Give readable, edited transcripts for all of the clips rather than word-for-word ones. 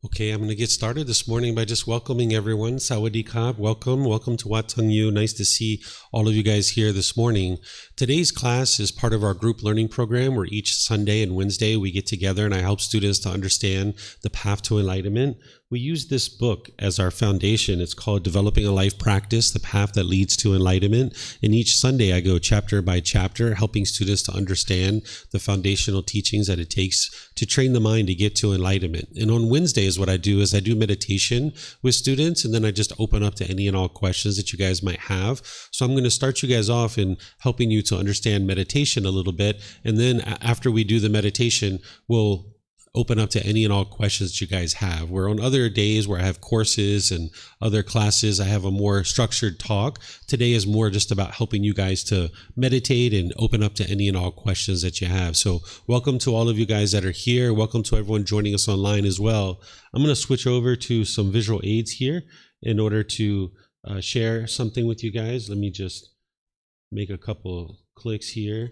Okay, I'm going to get started this morning by just welcoming everyone. Sawadee Krap, welcome to Wat Tung. Nice to see all of you guys here this morning. Today's class is part of our group learning program where each Sunday and Wednesday we get together and I help students to understand the path to enlightenment. We use this book as our foundation. It's called Developing a Life Practice, the Path That Leads to Enlightenment. And each Sunday I go chapter by chapter, helping students to understand the foundational teachings that it takes to train the mind to get to enlightenment. And on Wednesdays, what I do is I do meditation with students, and then I just open up to any and all questions that you guys might have. So I'm going to start you guys off in helping you to understand meditation a little bit. And then after we do the meditation, we'll open up to any and all questions that you guys have. Where on other days where I have courses and other classes, I have a more structured talk. Today is more just about helping you guys to meditate and open up to any and all questions that you have. So welcome to all of you guys that are here. Welcome to everyone joining us online as well. I'm going to switch over to some visual aids here in order to share something with you guys. Let me just make a couple clicks here.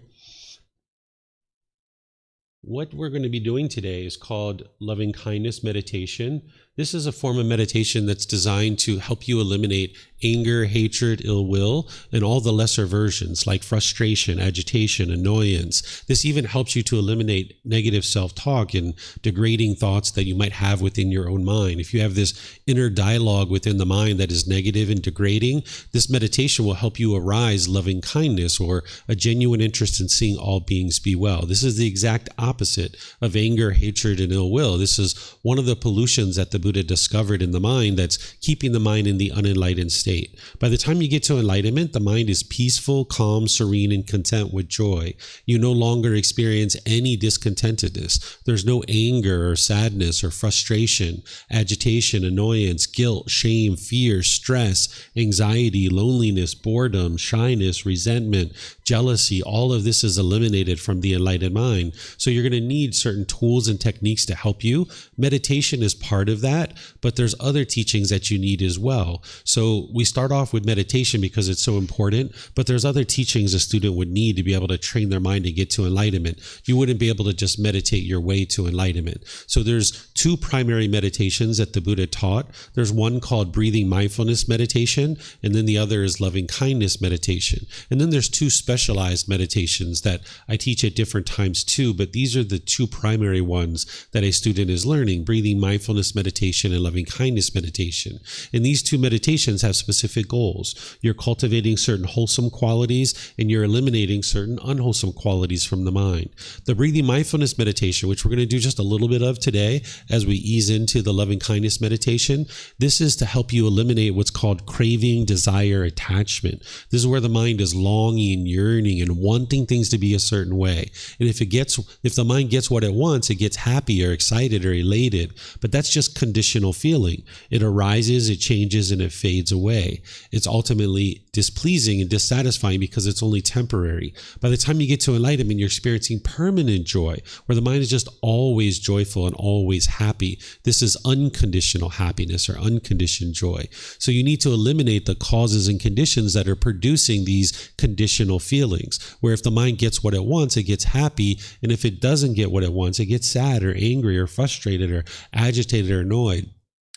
What we're going to be doing today is called loving kindness meditation. This is a form of meditation that's designed to help you eliminate anger, hatred, ill will, and all the lesser versions like frustration, agitation, annoyance. This even helps you to eliminate negative self-talk and degrading thoughts that you might have within your own mind. If you have this inner dialogue within the mind that is negative and degrading, this meditation will help you arise loving kindness or a genuine interest in seeing all beings be well. This is the exact opposite of anger, hatred, and ill will. This is one of the pollutions that the Buddha discovered in the mind that's keeping the mind in the unenlightened state. By the time you get to enlightenment, the mind is peaceful, calm, serene, and content with joy. You no longer experience any discontentedness. There's no anger or sadness or frustration, agitation, annoyance, guilt, shame, fear, stress, anxiety, loneliness, boredom, shyness, resentment, jealousy. All of this is eliminated from the enlightened mind. So you're going to need certain tools and techniques to help you. Meditation is part of that, but there's other teachings that you need as well. So we start off with meditation because it's so important, but there's other teachings a student would need to be able to train their mind to get to enlightenment. You wouldn't be able to just meditate your way to enlightenment. So there's two primary meditations that the Buddha taught. There's one called breathing mindfulness meditation, and then the other is loving kindness meditation. And then there's two specialized meditations that I teach at different times too, but these are the two primary ones that a student is learning: breathing mindfulness meditation and loving kindness meditation. And these two meditations have specific goals. You're cultivating certain wholesome qualities and you're eliminating certain unwholesome qualities from the mind. The breathing mindfulness meditation, which we're going to do just a little bit of today as we ease into the loving kindness meditation, this is to help you eliminate what's called craving, desire, attachment. This is where the mind is longing, yearning, and wanting things to be a certain way. And if the mind gets what it wants, it gets happy or excited or elated. But that's just conditional feeling. It arises, it changes, and it fades away. It's ultimately displeasing and dissatisfying because it's only temporary. By the time you get to enlightenment, you're experiencing permanent joy, where the mind is just always joyful and always happy. This is unconditional happiness or unconditioned joy. So you need to eliminate the causes and conditions that are producing these conditional feelings, where if the mind gets what it wants, it gets happy, and if it doesn't get what it wants, it gets sad or angry or frustrated or agitated or annoyed.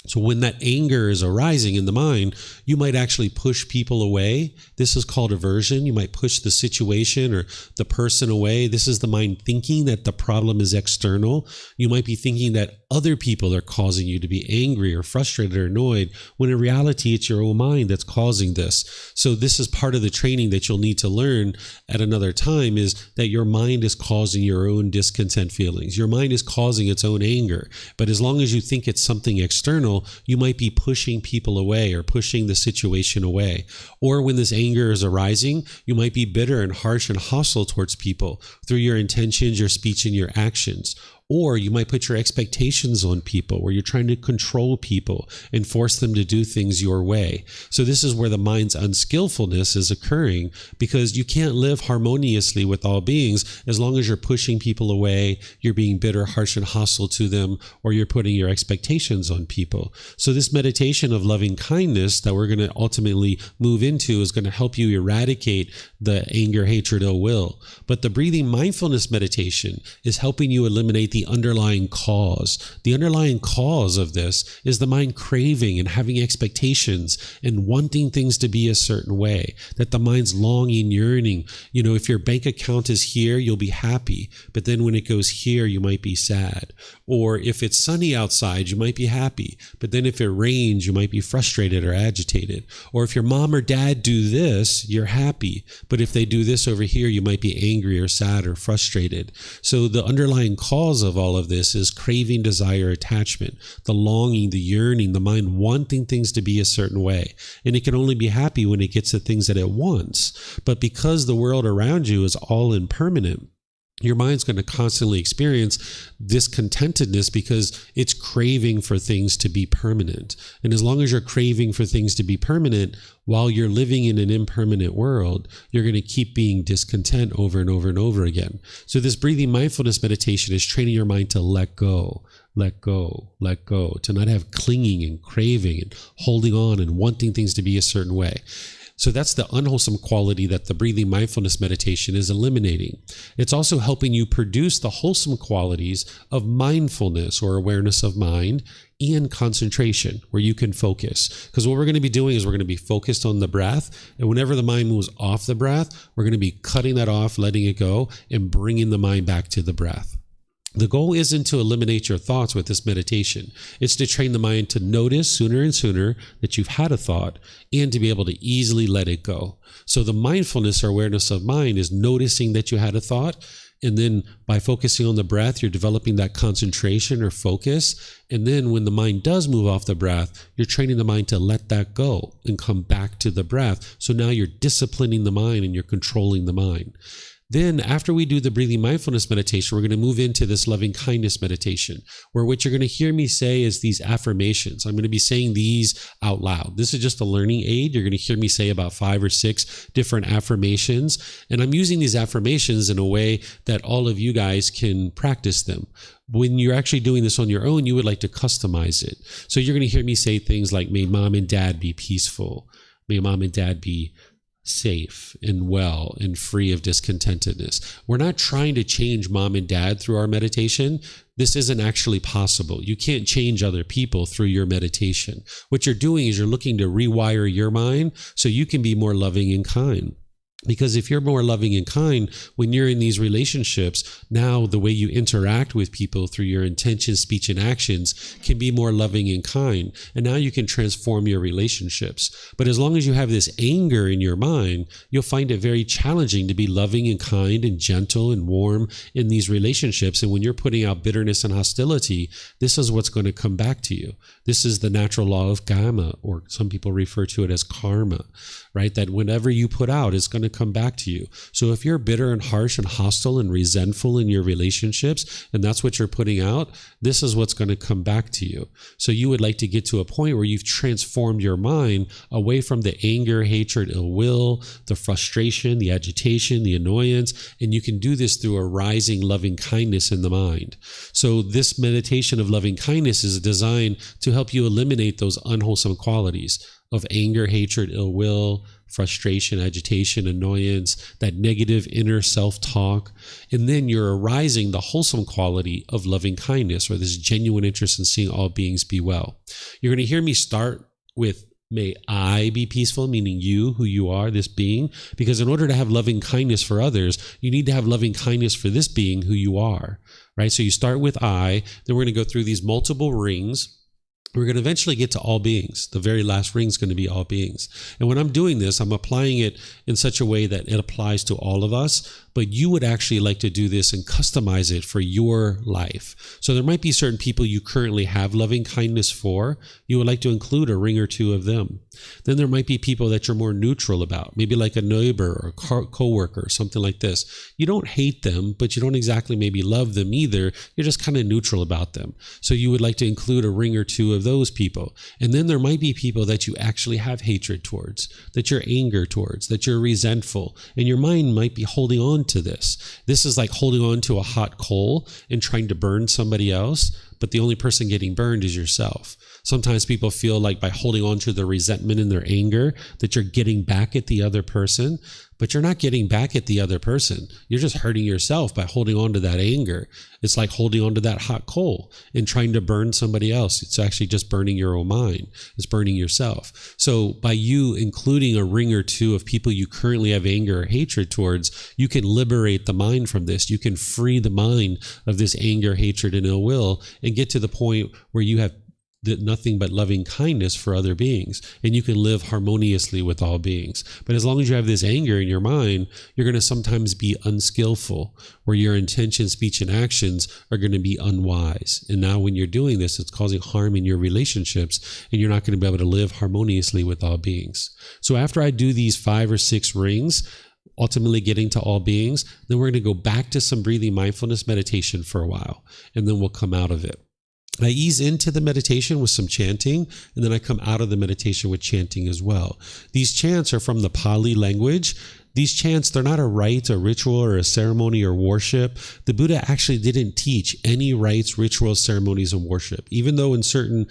So when that anger is arising in the mind, you might actually push people away. This is called aversion. You might push the situation or the person away. This is the mind thinking that the problem is external. You might be thinking that other people are causing you to be angry or frustrated or annoyed, when in reality, it's your own mind that's causing this. So this is part of the training that you'll need to learn at another time, is that your mind is causing your own discontent feelings. Your mind is causing its own anger. But as long as you think it's something external, you might be pushing people away or pushing the situation away. Or when this anger is arising, you might be bitter and harsh and hostile towards people through your intentions, your speech, and your actions. Or you might put your expectations on people, where you're trying to control people and force them to do things your way. So this is where the mind's unskillfulness is occurring, because you can't live harmoniously with all beings as long as you're pushing people away, you're being bitter, harsh, and hostile to them, or you're putting your expectations on people. So this meditation of loving kindness that we're going to ultimately move into is going to help you eradicate the anger, hatred, ill will. But the breathing mindfulness meditation is helping you eliminate the the underlying cause. The underlying cause of this is the mind craving and having expectations and wanting things to be a certain way, that the mind's longing, yearning. If your bank account is here, you'll be happy, but then when it goes here, you might be sad. Or if it's sunny outside, you might be happy, but then if it rains, you might be frustrated or agitated. Or if your mom or dad do this, you're happy, but if they do this over here, you might be angry or sad or frustrated. So the underlying cause of all of this is craving, desire, attachment, the longing, the yearning, the mind wanting things to be a certain way. And it can only be happy when it gets the things that it wants. But because the world around you is all impermanent, your mind's going to constantly experience discontentedness because it's craving for things to be permanent. And as long as you're craving for things to be permanent, while you're living in an impermanent world, you're going to keep being discontent over and over and over again. So this breathing mindfulness meditation is training your mind to let go, let go, let go, to not have clinging and craving and holding on and wanting things to be a certain way. So that's the unwholesome quality that the breathing mindfulness meditation is eliminating. It's also helping you produce the wholesome qualities of mindfulness or awareness of mind and concentration, where you can focus. Because what we're going to be doing is we're going to be focused on the breath. And whenever the mind moves off the breath, we're going to be cutting that off, letting it go, and bringing the mind back to the breath. The goal isn't to eliminate your thoughts with this meditation. It's to train the mind to notice sooner and sooner that you've had a thought and to be able to easily let it go. So the mindfulness or awareness of mind is noticing that you had a thought. And then by focusing on the breath, you're developing that concentration or focus. And then when the mind does move off the breath, you're training the mind to let that go and come back to the breath. So now you're disciplining the mind and you're controlling the mind. Then after we do the breathing mindfulness meditation, we're going to move into this loving kindness meditation, where what you're going to hear me say is these affirmations. I'm going to be saying these out loud. This is just a learning aid. You're going to hear me say about 5 or 6 different affirmations. And I'm using these affirmations in a way that all of you guys can practice them. When you're actually doing this on your own, you would like to customize it. So you're going to hear me say things like, may mom and dad be peaceful. May mom and dad be safe and well and free of discontentedness. We're not trying to change mom and dad through our meditation. This isn't actually possible. You can't change other people through your meditation. What you're doing is you're looking to rewire your mind so you can be more loving and kind. Because if you're more loving and kind, when you're in these relationships, now the way you interact with people through your intention, speech, and actions can be more loving and kind. And now you can transform your relationships. But as long as you have this anger in your mind, you'll find it very challenging to be loving and kind and gentle and warm in these relationships. And when you're putting out bitterness and hostility, this is what's going to come back to you. This is the natural law of karma, or some people refer to it as karma, right? That whenever you put out, it's going to come back to you. So if you're bitter and harsh and hostile and resentful in your relationships, and that's what you're putting out, this is what's going to come back to you. So you would like to get to a point where you've transformed your mind away from the anger, hatred, ill will, the frustration, the agitation, the annoyance, and you can do this through a rising loving kindness in the mind. So this meditation of loving kindness is designed to help you eliminate those unwholesome qualities of anger, hatred, ill will, frustration, agitation, annoyance, that negative inner self-talk. And then you're arising the wholesome quality of loving kindness, or this genuine interest in seeing all beings be well. You're going to hear me start with, may I be peaceful, meaning you, who you are, this being. Because in order to have loving kindness for others, you need to have loving kindness for this being, who you are, right? So you start with I, then we're going to go through these multiple rings. We're going to eventually get to all beings. The very last ring is going to be all beings. And when I'm doing this, I'm applying it in such a way that it applies to all of us, but you would actually like to do this and customize it for your life. So there might be certain people you currently have loving kindness for. You would like to include a ring or two of them. Then there might be people that you're more neutral about, maybe like a neighbor or a coworker, something like this. You don't hate them, but you don't exactly maybe love them either. You're just kind of neutral about them. So you would like to include a ring or two of those people. And then there might be people that you actually have hatred towards, that you're anger towards, that you're resentful, and your mind might be holding on to this. This is like holding on to a hot coal and trying to burn somebody else, but the only person getting burned is yourself. Sometimes people feel like by holding on to their resentment and their anger that you're getting back at the other person, but you're not getting back at the other person. You're just hurting yourself by holding on to that anger. It's like holding on to that hot coal and trying to burn somebody else. It's actually just burning your own mind. It's burning yourself. So by you including a ring or two of people you currently have anger or hatred towards, you can liberate the mind from this. You can free the mind of this anger, hatred, and ill will and get to the point where you have nothing but loving kindness for other beings, and you can live harmoniously with all beings. But as long as you have this anger in your mind, you're going to sometimes be unskillful, where your intention, speech, and actions are going to be unwise. And now when you're doing this, it's causing harm in your relationships, and you're not going to be able to live harmoniously with all beings. So after I do these 5 or 6 rings, ultimately getting to all beings, then we're going to go back to some breathing mindfulness meditation for a while, and then we'll come out of it. I ease into the meditation with some chanting, and then I come out of the meditation with chanting as well. These chants are from the Pali language. These chants, they're not a rite, a ritual, or a ceremony or worship. The Buddha actually didn't teach any rites, rituals, ceremonies, and worship. Even though in certain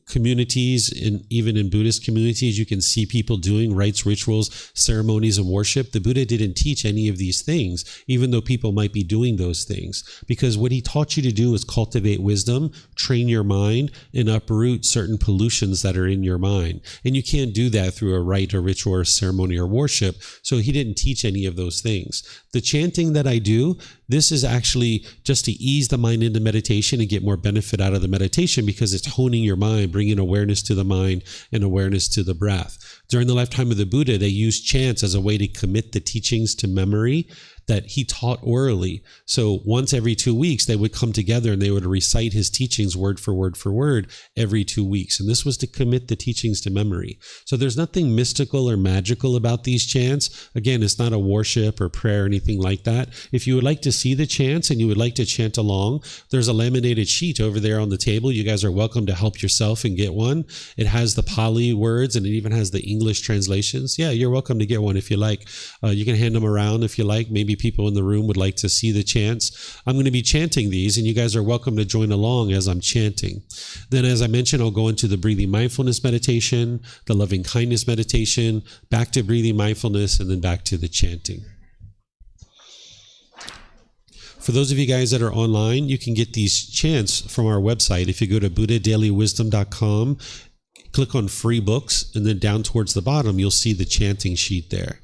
communities, and even in Buddhist communities, you can see people doing rites, rituals, ceremonies, and worship. The Buddha didn't teach any of these things, even though people might be doing those things. Because what he taught you to do is cultivate wisdom, train your mind, and uproot certain pollutions that are in your mind. And you can't do that through a rite, or ritual, or ceremony, or worship. So he didn't teach any of those things. The chanting that I do, this is actually just to ease the mind into meditation and get more benefit out of the meditation, because it's honing your mind, bringing awareness to the mind and awareness to the breath. During the lifetime of the Buddha, they used chants as a way to commit the teachings to memory that he taught orally. So once every 2 weeks, they would come together and they would recite his teachings word for word every 2 weeks. And this was to commit the teachings to memory. So there's nothing mystical or magical about these chants. Again, it's not a worship or prayer or anything like that. If you would like to see the chants and you would like to chant along, there's a laminated sheet over there on the table. You guys are welcome to help yourself and get one. It has the Pali words and it even has the English translations. Yeah, you're welcome to get one if you like. You can hand them around if you like. Maybe people in the room would like to see the chants. I'm going to be chanting these, and you guys are welcome to join along as I'm chanting. Then, as I mentioned, I'll go into the breathing mindfulness meditation, the loving kindness meditation, back to breathing mindfulness, and then back to the chanting. For those of you guys that are online, you can get these chants from our website. If you go to buddhadailywisdom.com, click on free books, and then down towards the bottom, you'll see the chanting sheet there.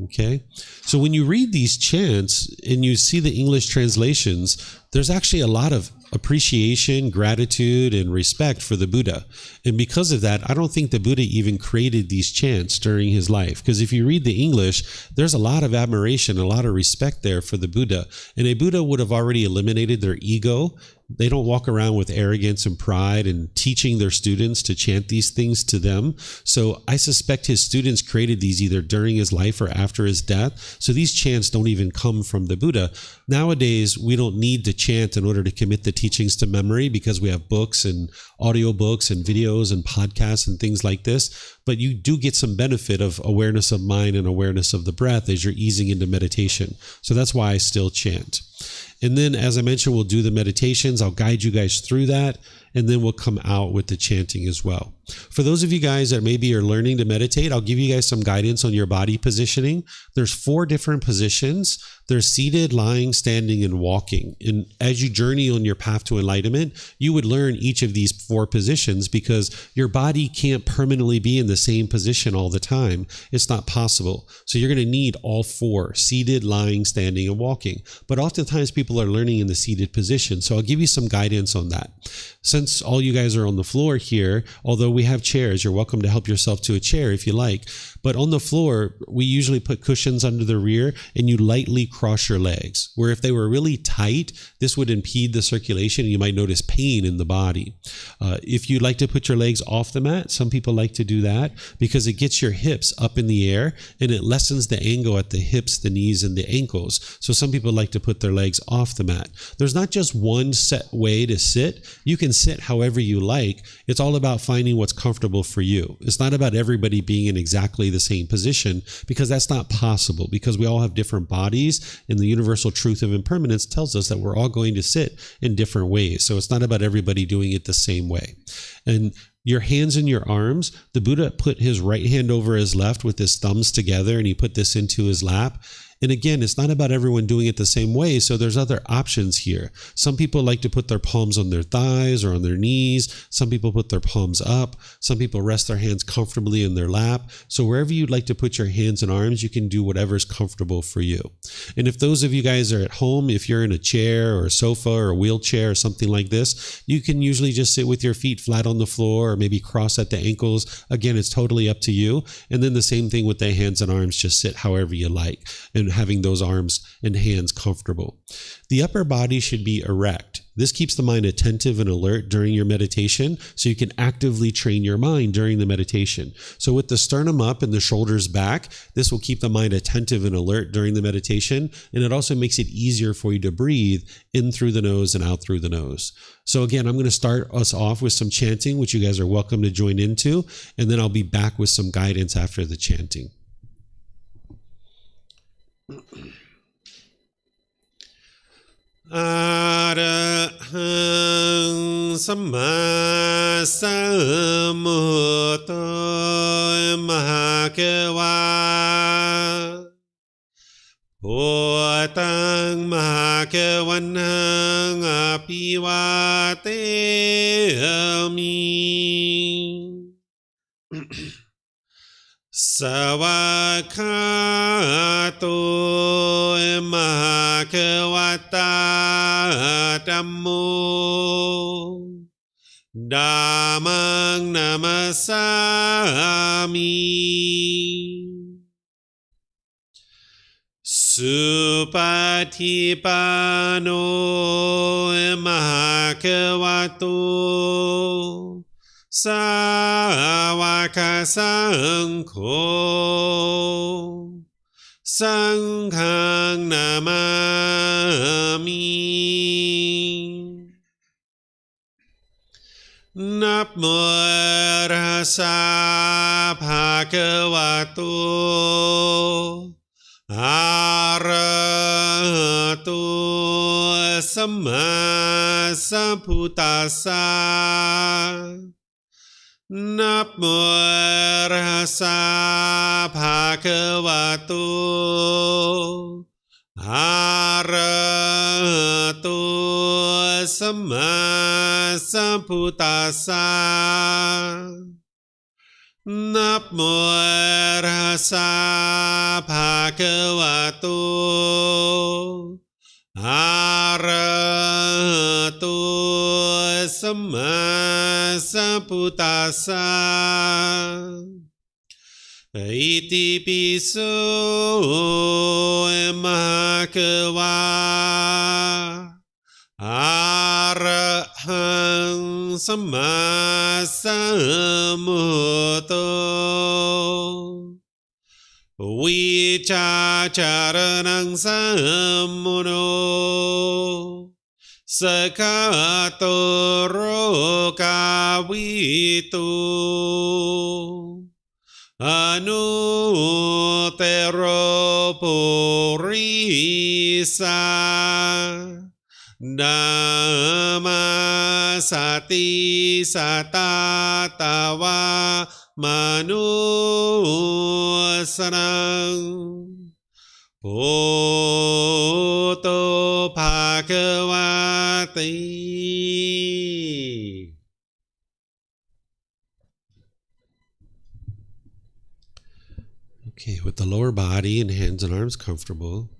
Okay, so when you read these chants and you see the English translations, there's actually a lot of appreciation, gratitude, and respect for the Buddha. And because of that, I don't think the Buddha even created these chants during his life. Because if you read the English, there's a lot of admiration, a lot of respect there for the Buddha. And a Buddha would have already eliminated their ego. They don't walk around with arrogance and pride and teaching their students to chant these things to them. So I suspect his students created these either during his life or after his death. So these chants don't even come from the Buddha. Nowadays, we don't need to chant in order to commit the teachings to memory because we have books and audiobooks and videos and podcasts and things like this. But you do get some benefit of awareness of mind and awareness of the breath as you're easing into meditation. So that's why I still chant. And then, as I mentioned, we'll do the meditations. I'll guide you guys through that, and then we'll come out with the chanting as well. For those of you guys that maybe are learning to meditate, I'll give you guys some guidance on your body positioning. There's 4 different positions. There's seated, lying, standing, and walking. And as you journey on your path to enlightenment, you would learn each of these 4 positions because your body can't permanently be in the same position all the time. It's not possible. So you're going to need all 4, seated, lying, standing, and walking. But oftentimes people are learning in the seated position. So I'll give you some guidance on that. Since all you guys are on the floor here, although we have chairs, you're welcome to help yourself to a chair if you like. But on the floor, we usually put cushions under the rear and you lightly cross your legs. Where if they were really tight, this would impede the circulation and you might notice pain in the body. If you'd like to put your legs off the mat, some people like to do that because it gets your hips up in the air and it lessens the angle at the hips, the knees, and the ankles. So some people like to put their legs off the mat. There's not just one set way to sit. You can sit however you like. It's all about finding what's comfortable for you. It's not about everybody being in exactly the same position because that's not possible because we all have different bodies and the universal truth of impermanence tells us that we're all going to sit in different ways. So it's not about everybody doing it the same way. And Your hands and your arms, the Buddha put his right hand over his left with his thumbs together, and he put this into his lap. And again, it's not about everyone doing it the same way, so there's other options here. Some people like to put their palms on their thighs or on their knees. Some people put their palms up. Some people rest their hands comfortably in their lap. So wherever you'd like to put your hands and arms, you can do whatever's comfortable for you. And if those of you guys are at home, if you're in a chair or a sofa or a wheelchair or something like this, you can usually just sit with your feet flat on the floor or maybe cross at the ankles. Again, it's totally up to you. And then the same thing with the hands and arms, just sit however you like, and having those arms and hands comfortable. The upper body should be erect. This keeps the mind attentive and alert during your meditation, so you can actively train your mind during the meditation. So with the sternum up and the shoulders back, this will keep the mind attentive and alert during the meditation, and it also makes it easier for you to breathe in through the nose and out through the nose. So again, I'm going to start us off with some chanting, which you guys are welcome to join into, and then I'll be back with some guidance after the chanting. Arahang Samma Sambuddho Mahakeva Wat Tung Mahakavanang Apivatemi Savakato Mahakavata Dhammo Dhammang Namasami Supatipano Mahakavato Sāvaka Saṅkho Saṅghang Namami Namo Tassa Bhagavato Arahato Samma Sambuddhassa Namo Tassa Bhagavato Arahato Samma Sambuddhassa Namo Tassa Bhagavato Arahato Samma Sambuddhassa Iti piso Mahakava Arahang Samma Sambuddho Vicacaranang Sammuno Sakato Rokavitu Anutero Purisa Dhamma Sati Satatawa Manusanang Bhutto Bhagavati. Okay, with the lower body and hands and arms comfortable,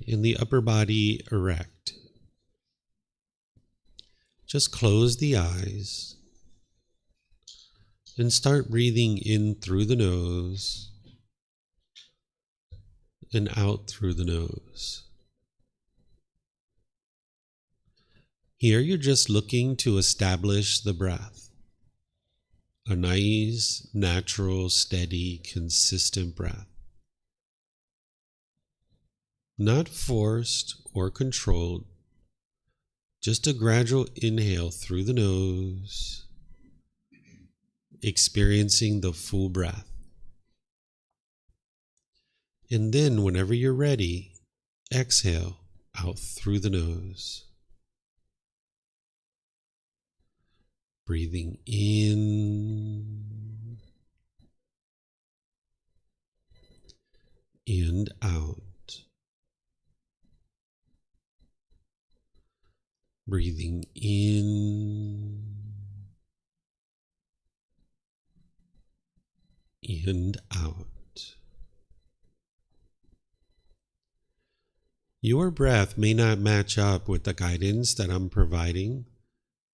and the upper body erect, just close the eyes and start breathing in through the nose and out through the nose. Here you're just looking to establish the breath. A nice, natural, steady, consistent breath. Not forced or controlled, just a gradual inhale through the nose, experiencing the full breath. And then whenever you're ready, exhale out through the nose. Breathing in and out. Breathing in and out. Your breath may not match up with the guidance that I'm providing,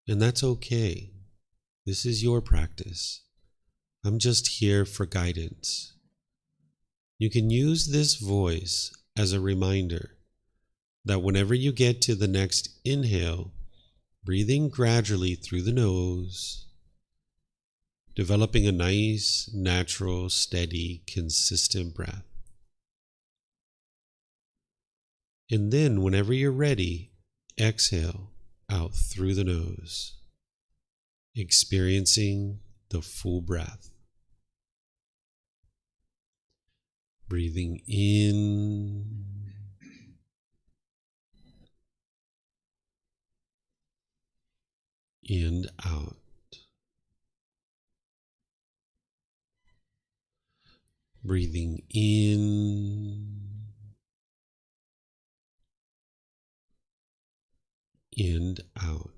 and that's okay. This is your practice. I'm just here for guidance. You can use this voice as a reminder that whenever you get to the next inhale, breathing gradually through the nose, developing a nice, natural, steady, consistent breath. And then whenever you're ready, exhale out through the nose, experiencing the full breath. Breathing in and out. Breathing in and out.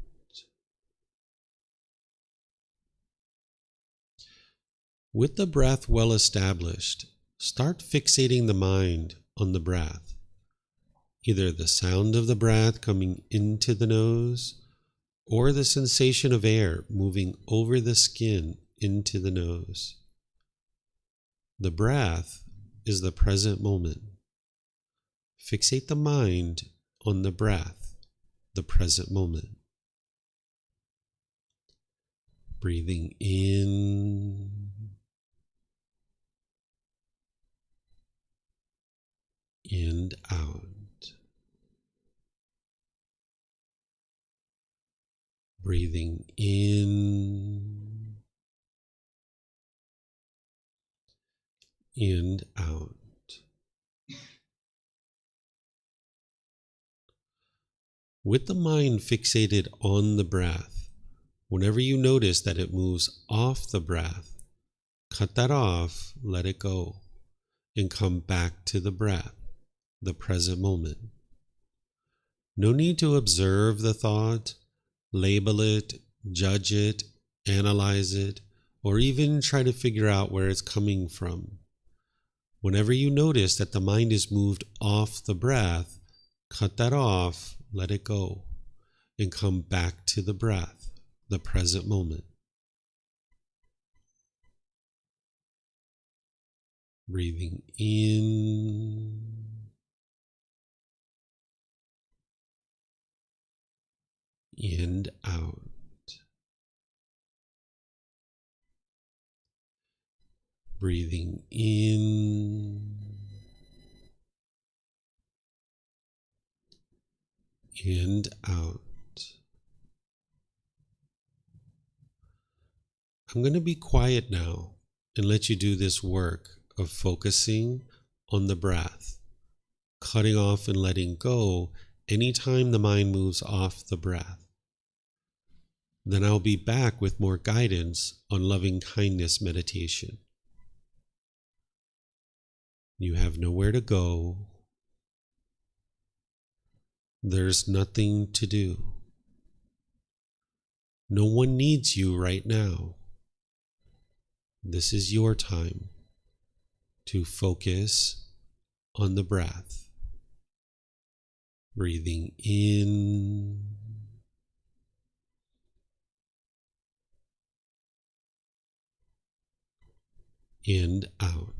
With the breath well established, start fixating the mind on the breath, either the sound of the breath coming into the nose or the sensation of air moving over the skin into the nose. The breath is the present moment. Fixate the mind on the breath, the present moment. Breathing in and out. Breathing in and out. With the mind fixated on the breath, whenever you notice that it moves off the breath, cut that off, let it go, and come back to the breath, the present moment. No need to observe the thought, label it, judge it, analyze it, or even try to figure out where it's coming from. Whenever you notice that the mind is moved off the breath, cut that off, let it go, and come back to the breath, the present moment. Breathing in and out. Breathing in and out. I'm going to be quiet now and let you do this work of focusing on the breath, cutting off and letting go anytime the mind moves off the breath. Then I'll be back with more guidance on loving kindness meditation. You have nowhere to go. There's nothing to do. No one needs you right now. This is your time to focus on the breath. Breathing in and out.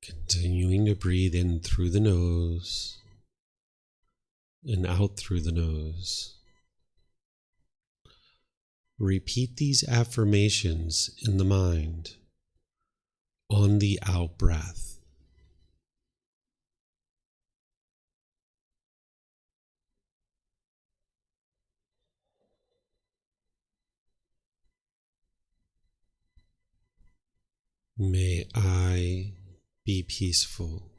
Continuing to breathe in through the nose and out through the nose. Repeat these affirmations in the mind on the out breath. May I be peaceful.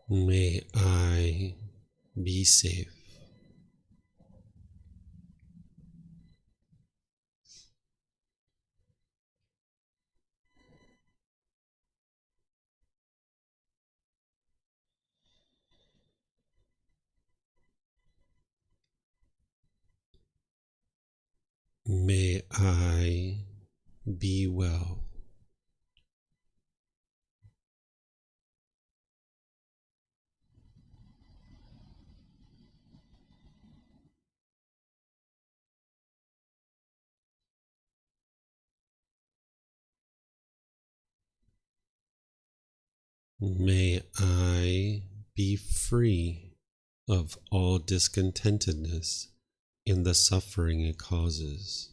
May I be safe. May I be well. May I be free of all discontentedness in the suffering it causes.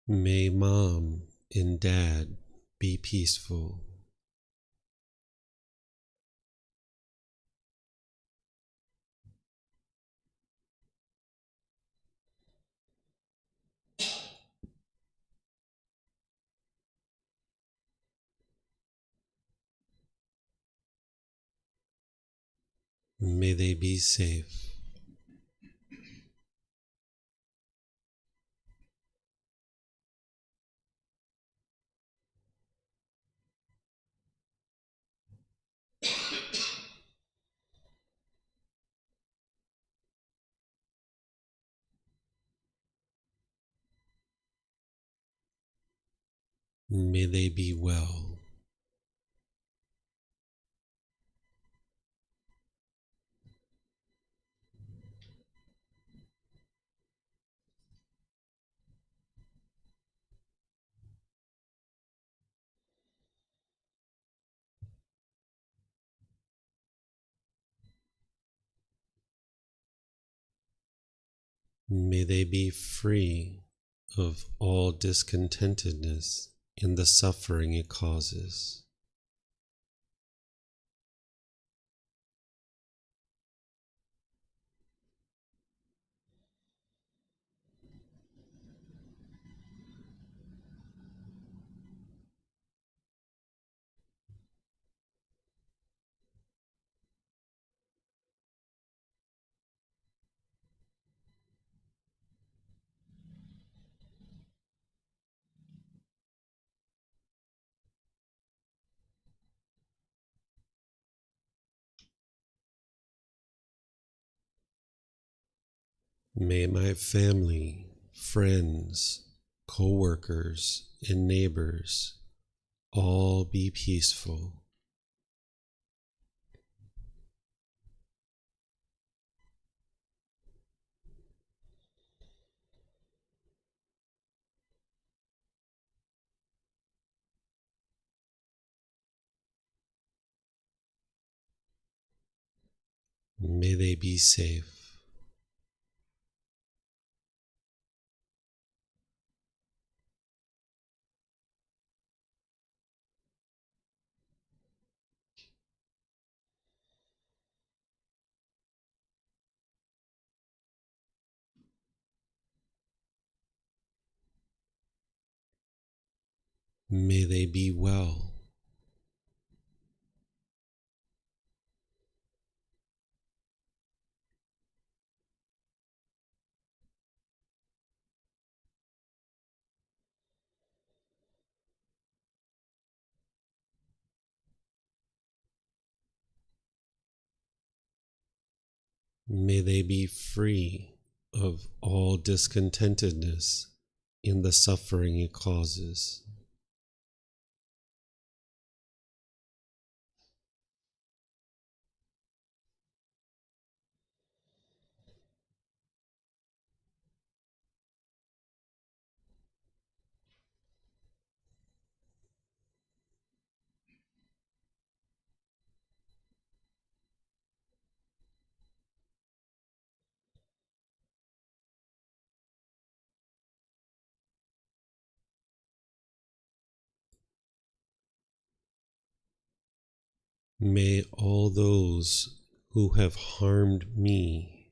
May Mom and Dad be peaceful. May they be safe. May they be well. May they be free of all discontentedness in the suffering it causes. May my family, friends, co-workers, and neighbors all be peaceful. May they be safe. May they be well. May they be free of all discontentedness in the suffering it causes. May all those who have harmed me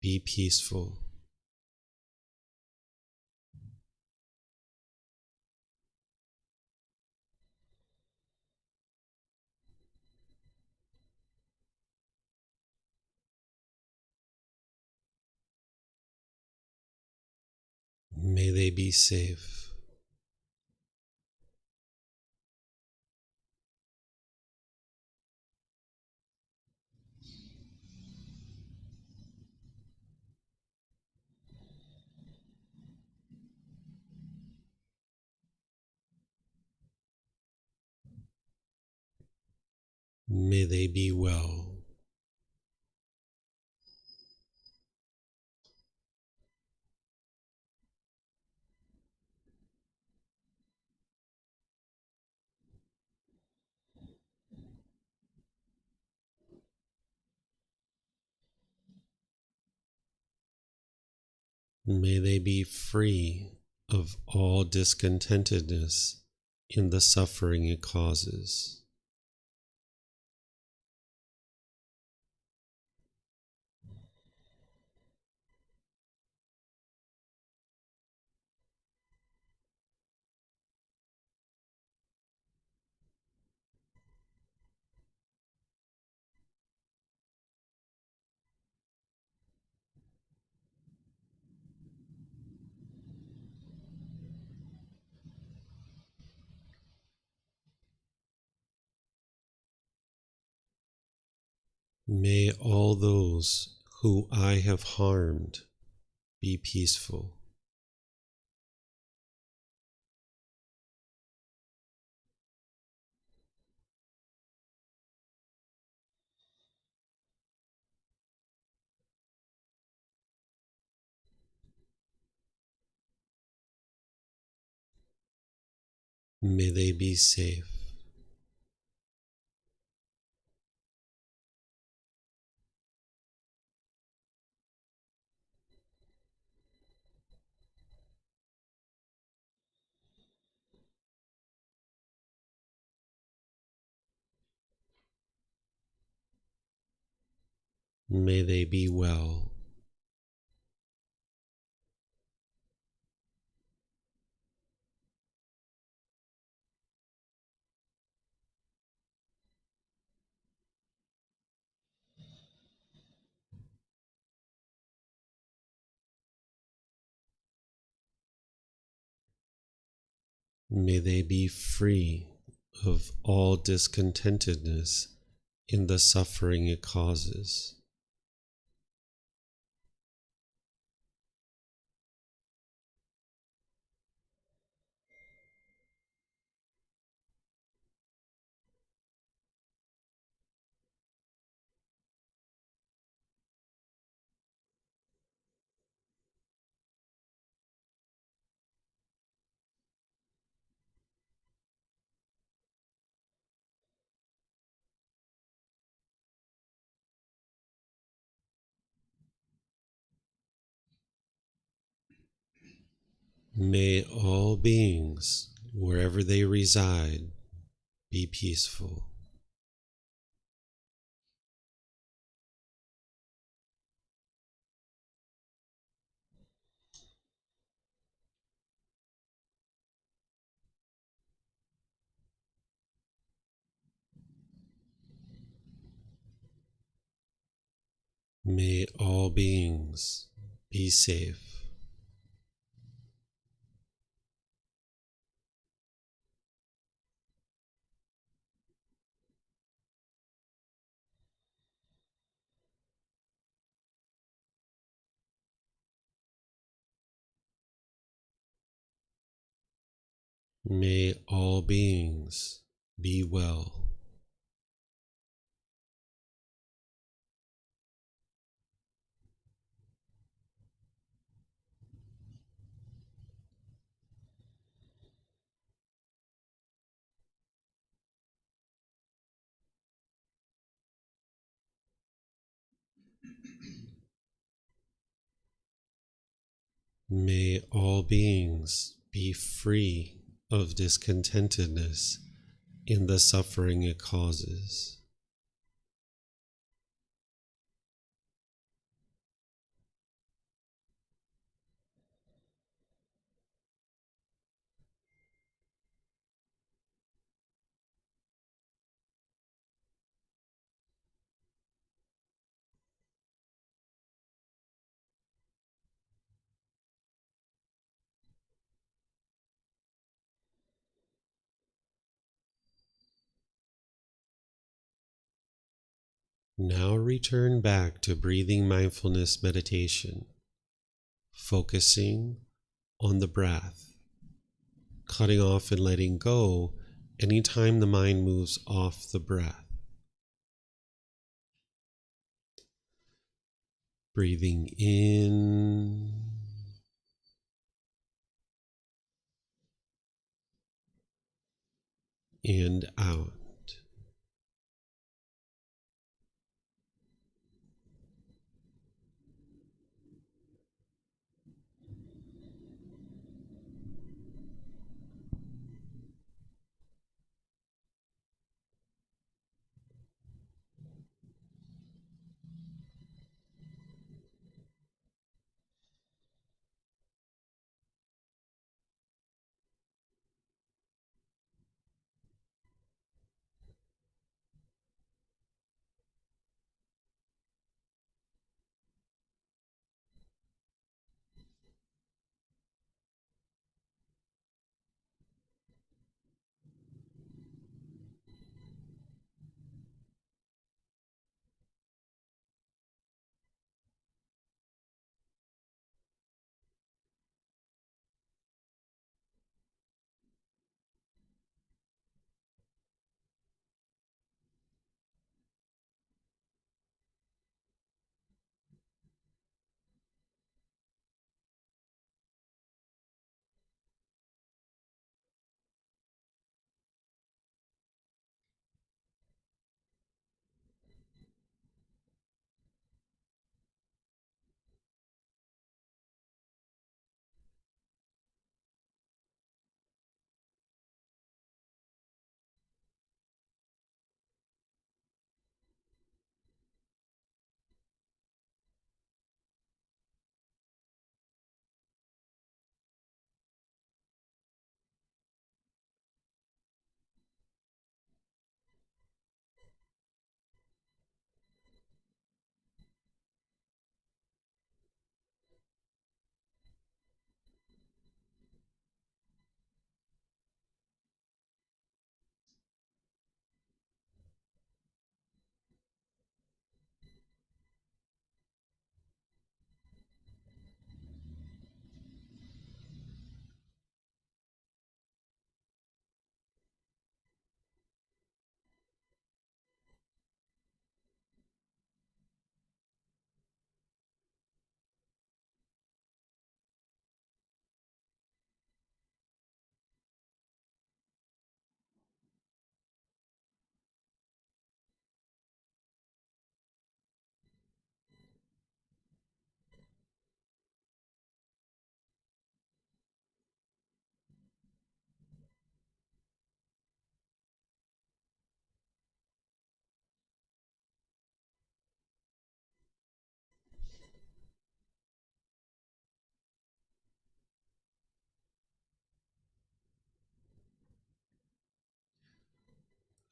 be peaceful. May they be safe. May they be well. May they be free of all discontentedness in the suffering it causes. May all those who I have harmed be peaceful. May they be safe. May they be well. May they be free of all discontentedness in the suffering it causes. May all beings, wherever they reside, be peaceful. May all beings be safe. May all beings be well. May all beings be free of discontentedness in the suffering it causes. Now return back to breathing mindfulness meditation, focusing on the breath, cutting off and letting go anytime the mind moves off the breath. Breathing in and out.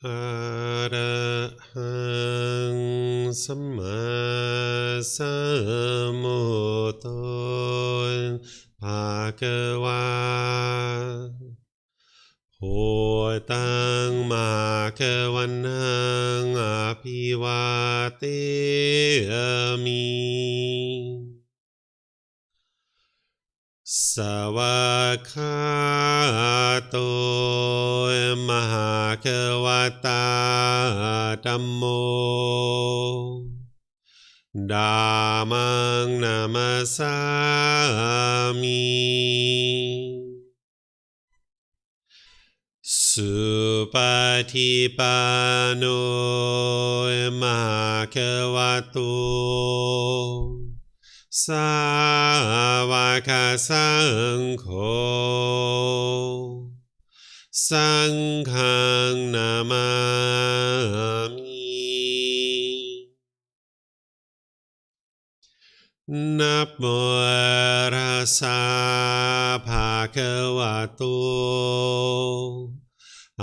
Arahang Samma สัมพุทโธภะคะวาโหตังมะคะวันหังอภิวาเทมิสวากขาโตมหาควตาธัมโมธัมมังนามัสสามิสุปฏิปันโนมหาควโตสาวกสังโฆสังฆังนามามินะโมตัสสะภะคะวะโต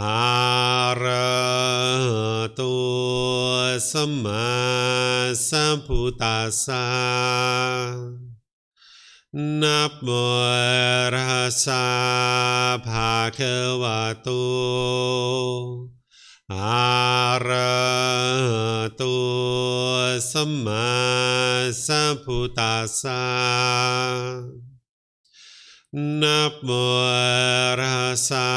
อะระหะโตสัมมาสัมพุทธัสสะนะโมตัสสะภะคะวะโตอะระหะโตสัมมาสัมพุทธัสสะนะโมตัสสะ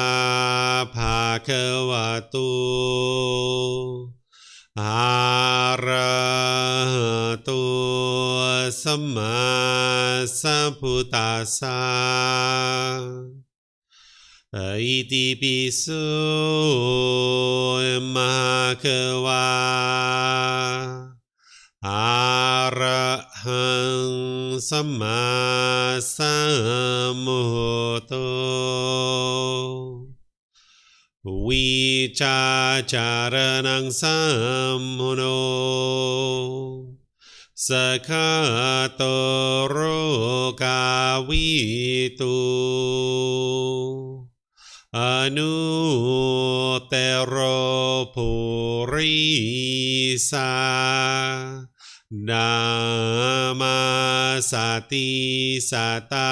ภะคะวะโตอะระหะโตสัมมาสัมพุทธัสสะอิติปิโสมะคะวะอะระหังสัมมาสัมพุทโธวิชาจารณังสัมมุโนสกขาโตโรกาวิตุอนุเตโรปุริสานามาสติสัตตา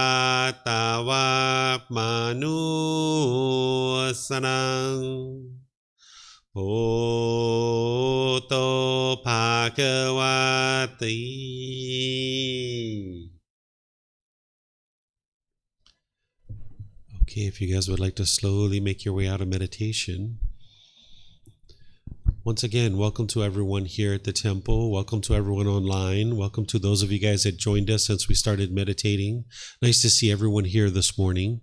ตาวะมนุสนังโหโตภะคะวะติ Okay, if you guys would like to slowly make your way out of meditation. Once again, welcome to everyone here at the temple. Welcome to everyone online. Welcome to those of you guys that joined us since we started meditating. Nice to see everyone here this morning.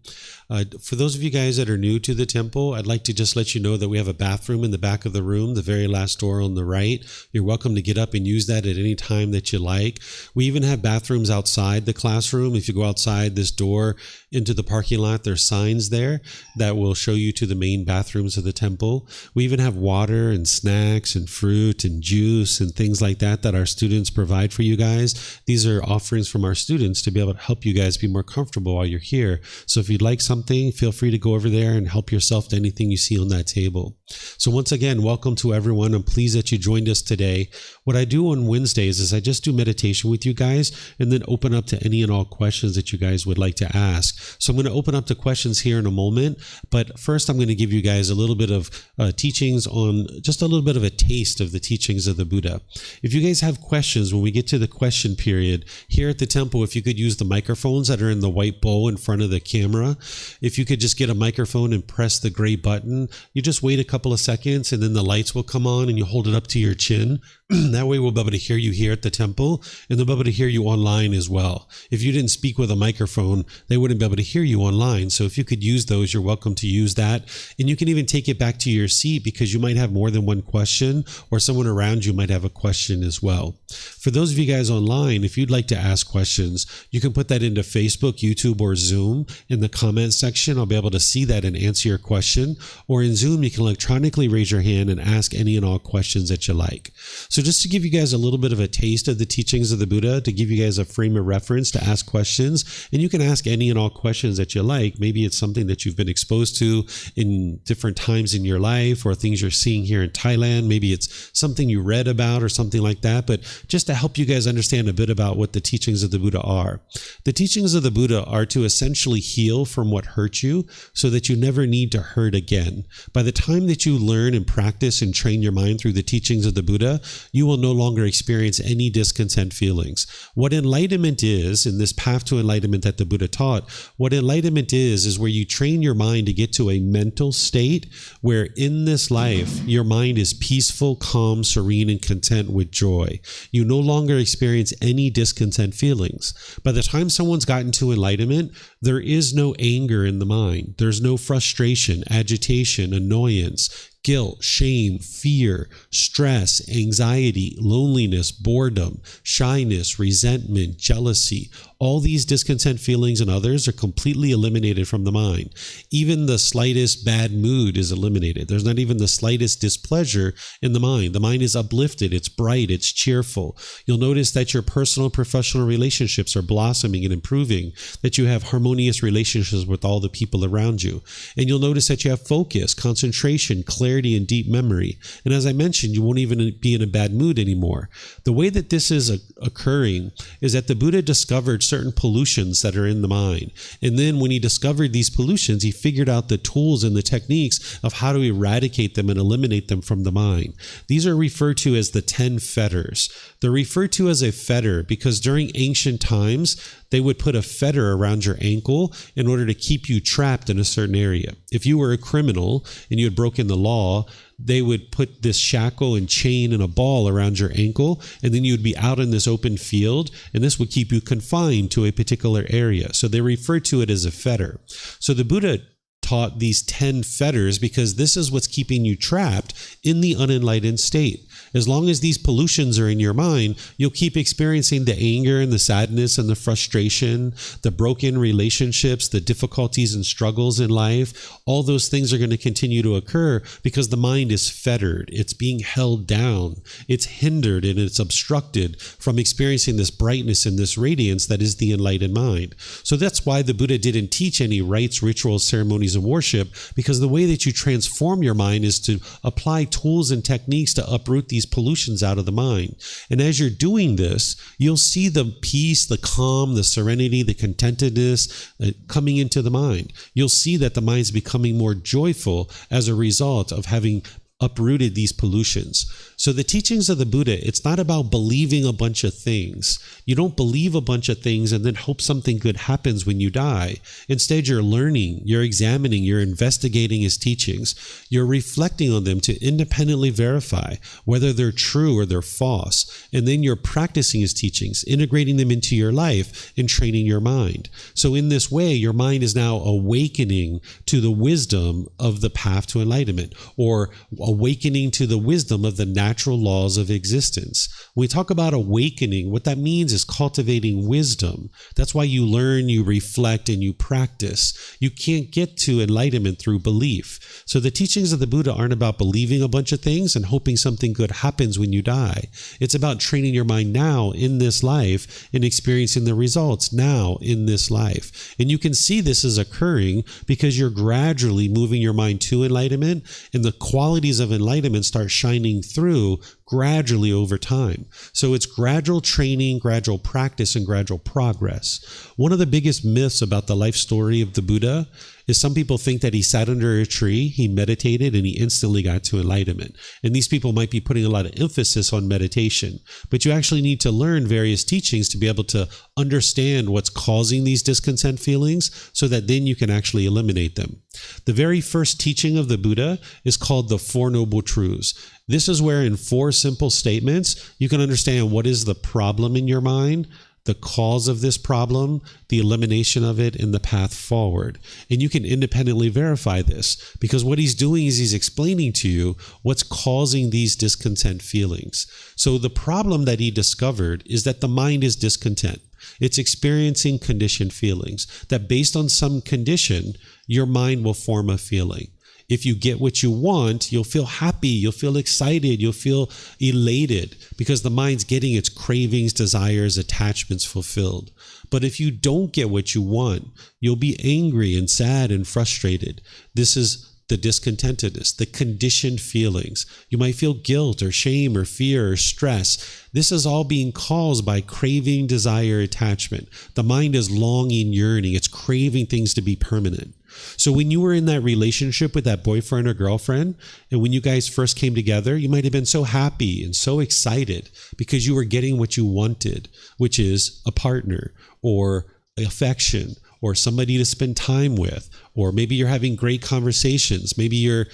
For those of you guys that are new to the temple, I'd like to just let you know that we have a bathroom in the back of the room, the very last door on the right. You're welcome to get up and use that at any time that you like. We even have bathrooms outside the classroom. If you go outside this door into the parking lot, there's signs there that will show you to the main bathrooms of the temple. We even have water and snacks and fruit and juice and things like that our students provide for you guys. These are offerings from our students to be able to help you guys be more comfortable while you're here. So if you'd like something, feel free to go over there and help yourself to anything you see on that table. So once again, welcome to everyone. I'm pleased that you joined us today. What I do on Wednesdays is I just do meditation with you guys and then open up to any and all questions that you guys would like to ask. So I'm going to open up to questions here in a moment, but first I'm going to give you guys a little bit of teachings on just a little bit of a taste of the teachings of the Buddha. If you guys have questions when we get to the question period here at the temple, if you could use the microphones that are in the white bowl in front of the camera, if you could just get a microphone and press the gray button, you just wait a couple of seconds and then the lights will come on and you hold it up to your chin. That way we'll be able to hear you here at the temple and they'll be able to hear you online as well. If you didn't speak with a microphone, they wouldn't be able to hear you online. So if you could use those, you're welcome to use that. And you can even take it back to your seat because you might have more than one question or someone around you might have a question as well. For those of you guys online, if you'd like to ask questions, you can put that into Facebook, YouTube, or Zoom in the comment section. I'll be able to see that and answer your question. Or in Zoom, you can electronically raise your hand and ask any and all questions that you like. So just to give you guys a little bit of a taste of the teachings of the Buddha, to give you guys a frame of reference to ask questions, and you can ask any and all questions that you like. Maybe it's something that you've been exposed to in different times in your life, or things you're seeing here in Thailand. Maybe it's something you read about or something like that. But just to help you guys understand a bit about what the teachings of the Buddha are. The teachings of the Buddha are to essentially heal from what hurt you so that you never need to hurt again. By the time that you learn and practice and train your mind through the teachings of the Buddha, you will no longer experience any discontent feelings. What enlightenment is, in this path to enlightenment that the Buddha taught, what enlightenment is where you train your mind to get to a mental state where in this life, your mind is peaceful, calm, serene, and content with joy. You no longer experience any discontent feelings. By the time someone's gotten to enlightenment, there is no anger in the mind. There's no frustration, agitation, annoyance, guilt, shame, fear, stress, anxiety, loneliness, boredom, shyness, resentment, jealousy. All these discontent feelings and others are completely eliminated from the mind. Even the slightest bad mood is eliminated. There's not even the slightest displeasure in the mind. The mind is uplifted, it's bright, it's cheerful. You'll notice that your personal and professional relationships are blossoming and improving, that you have harmonious relationships with all the people around you. And you'll notice that you have focus, concentration, clarity, and deep memory. And as I mentioned, you won't even be in a bad mood anymore. The way that this is occurring is that the Buddha discovered certain pollutions that are in the mind. And then when he discovered these pollutions, he figured out the tools and the techniques of how to eradicate them and eliminate them from the mind. These are referred to as the 10 fetters. They're referred to as a fetter because during ancient times, they would put a fetter around your ankle in order to keep you trapped in a certain area. If you were a criminal and you had broken the law, they would put this shackle and chain and a ball around your ankle, and then you'd be out in this open field, and this would keep you confined to a particular area. So they refer to it as a fetter. So the Buddha taught these 10 fetters because this is what's keeping you trapped in the unenlightened state. As long as these pollutions are in your mind, you'll keep experiencing the anger and the sadness and the frustration, the broken relationships, the difficulties and struggles in life. All those things are going to continue to occur because the mind is fettered. It's being held down. It's hindered and it's obstructed from experiencing this brightness and this radiance that is the enlightened mind. So that's why the Buddha didn't teach any rites, rituals, ceremonies, and worship, because the way that you transform your mind is to apply tools and techniques to uproot these pollutions out of the mind. And as you're doing this, you'll see the peace, the calm, the serenity, the contentedness coming into the mind. You'll see that the mind's becoming more joyful as a result of having uprooted these pollutions. So the teachings of the Buddha, it's not about believing a bunch of things. You don't believe a bunch of things and then hope something good happens when you die. Instead, you're learning, you're examining, you're investigating his teachings. You're reflecting on them to independently verify whether they're true or they're false. And then you're practicing his teachings, integrating them into your life and training your mind. So in this way, your mind is now awakening to the wisdom of the path to enlightenment, or awakening to the wisdom of the natural laws of existence. When we talk about awakening, what that means is cultivating wisdom. That's why you learn, you reflect, and you practice. You can't get to enlightenment through belief. So the teachings of the Buddha aren't about believing a bunch of things and hoping something good happens when you die. It's about training your mind now in this life and experiencing the results now in this life. And you can see this is occurring because you're gradually moving your mind to enlightenment, and the qualities of enlightenment start shining through gradually over time. So it's gradual training, gradual practice, and gradual progress. One of the biggest myths about the life story of the Buddha is some people think that he sat under a tree, he meditated, and he instantly got to enlightenment. And these people might be putting a lot of emphasis on meditation. But you actually need to learn various teachings to be able to understand what's causing these discontent feelings so that then you can actually eliminate them. The very first teaching of the Buddha is called the Four Noble Truths. This is where in 4 simple statements, you can understand what is the problem in your mind, the cause of this problem, the elimination of it, and the path forward. And you can independently verify this because what he's doing is he's explaining to you what's causing these discontent feelings. So the problem that he discovered is that the mind is discontent. It's experiencing conditioned feelings, that based on some condition, your mind will form a feeling. If you get what you want, you'll feel happy, you'll feel excited, you'll feel elated because the mind's getting its cravings, desires, attachments fulfilled. But if you don't get what you want, you'll be angry and sad and frustrated. This is the discontentedness, the conditioned feelings. You might feel guilt or shame or fear or stress. This is all being caused by craving, desire, attachment. The mind is longing, yearning. It's craving things to be permanent. So when you were in that relationship with that boyfriend or girlfriend, and when you guys first came together, you might have been so happy and so excited because you were getting what you wanted, which is a partner or affection, or somebody to spend time with, or maybe you're having great conversations. Maybe you're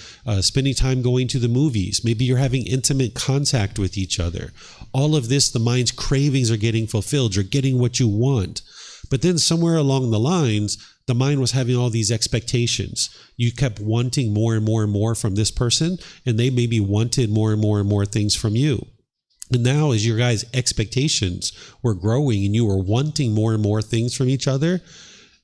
spending time going to the movies. Maybe you're having intimate contact with each other. All of this, the mind's cravings are getting fulfilled. You're getting what you want. But then somewhere along the lines, the mind was having all these expectations. You kept wanting more and more and more from this person, and they maybe wanted more and more and more things from you. And now as your guys' expectations were growing and you were wanting more and more things from each other,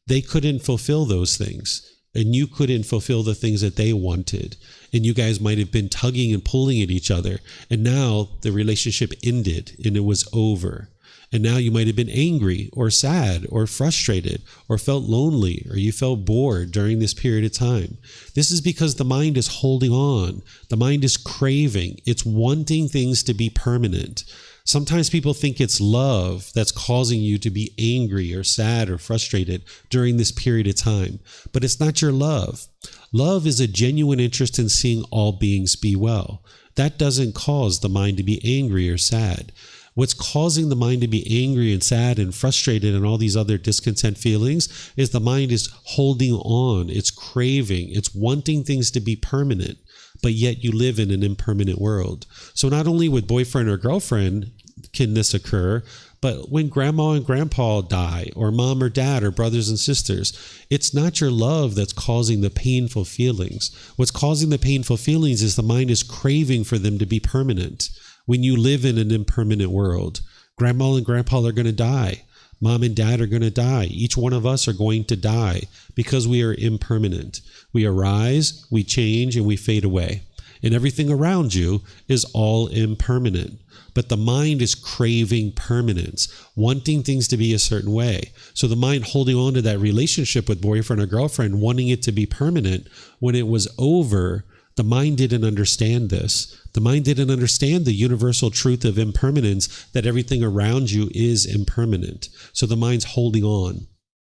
they couldn't fulfill those things, and you couldn't fulfill the things that they wanted. And you guys might have been tugging and pulling at each other. And now the relationship ended and it was over. And now you might have been angry or sad or frustrated or felt lonely or you felt bored during this period of time. This is because the mind is holding on. The mind is craving. It's wanting things to be permanent. Sometimes people think it's love that's causing you to be angry or sad or frustrated during this period of time, but it's not your love. Love is a genuine interest in seeing all beings be well. That doesn't cause the mind to be angry or sad. What's causing the mind to be angry and sad and frustrated and all these other discontent feelings is the mind is holding on, it's craving, it's wanting things to be permanent, but yet you live in an impermanent world. So not only with boyfriend or girlfriend can this occur, but when grandma and grandpa die, or mom or dad, or brothers and sisters, it's not your love that's causing the painful feelings. What's causing the painful feelings is the mind is craving for them to be permanent. When you live in an impermanent world, grandma and grandpa are going to die. Mom and dad are going to die. Each one of us are going to die because we are impermanent. We arise, we change, and we fade away. And everything around you is all impermanent. But the mind is craving permanence, wanting things to be a certain way. So the mind holding on to that relationship with boyfriend or girlfriend, wanting it to be permanent, when it was over, the mind didn't understand this. The mind didn't understand the universal truth of impermanence, that everything around you is impermanent. So the mind's holding on.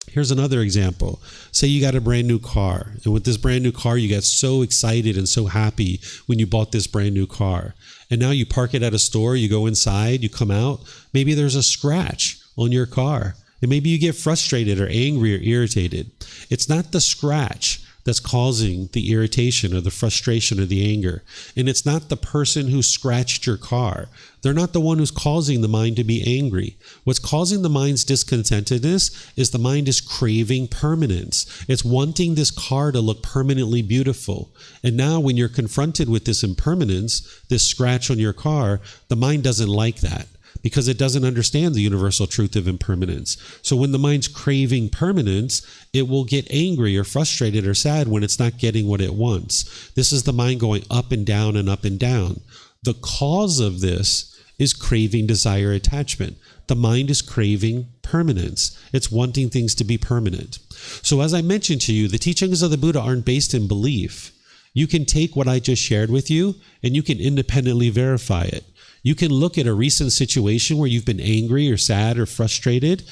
Here's another example. Say you got a brand new car, and with this brand new car, you got so excited and so happy when you bought this brand new car. And now you park it at a store, you go inside, you come out, maybe there's a scratch on your car. And maybe you get frustrated or angry or irritated. It's not the scratch that's causing the irritation or the frustration or the anger. And it's not the person who scratched your car. They're not the one who's causing the mind to be angry. What's causing the mind's discontentedness is the mind is craving permanence. It's wanting this car to look permanently beautiful. And now when you're confronted with this impermanence, this scratch on your car, the mind doesn't like that, because it doesn't understand the universal truth of impermanence. So when the mind's craving permanence, it will get angry or frustrated or sad when it's not getting what it wants. This is the mind going up and down and up and down. The cause of this is craving, desire, attachment. The mind is craving permanence. It's wanting things to be permanent. So as I mentioned to you, the teachings of the Buddha aren't based in belief. You can take what I just shared with you and you can independently verify it. You can look at a recent situation where you've been angry or sad or frustrated,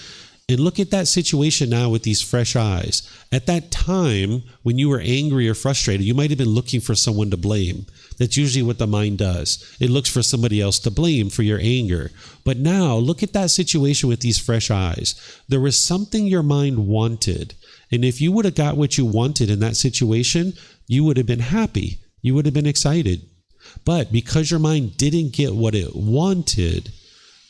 and look at that situation now with these fresh eyes. At that time, when you were angry or frustrated, you might have been looking for someone to blame. That's usually what the mind does. It looks for somebody else to blame for your anger. But now, look at that situation with these fresh eyes. There was something your mind wanted, and if you would have got what you wanted in that situation, you would have been happy. You would have been excited. But because your mind didn't get what it wanted,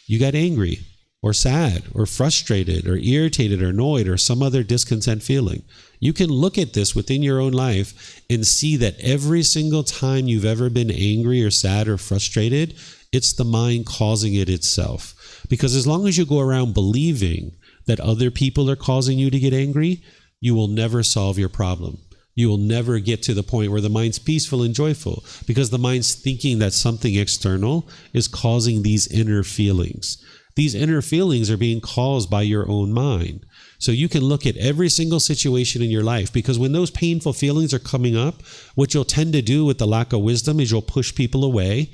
you got angry or sad or frustrated or irritated or annoyed or some other discontent feeling. You can look at this within your own life and see that every single time you've ever been angry or sad or frustrated, it's the mind causing it itself. Because as long as you go around believing that other people are causing you to get angry, you will never solve your problem. You will never get to the point where the mind's peaceful and joyful, because the mind's thinking that something external is causing these inner feelings. These inner feelings are being caused by your own mind. So you can look at every single situation in your life, because when those painful feelings are coming up, what you'll tend to do with the lack of wisdom is you'll push people away.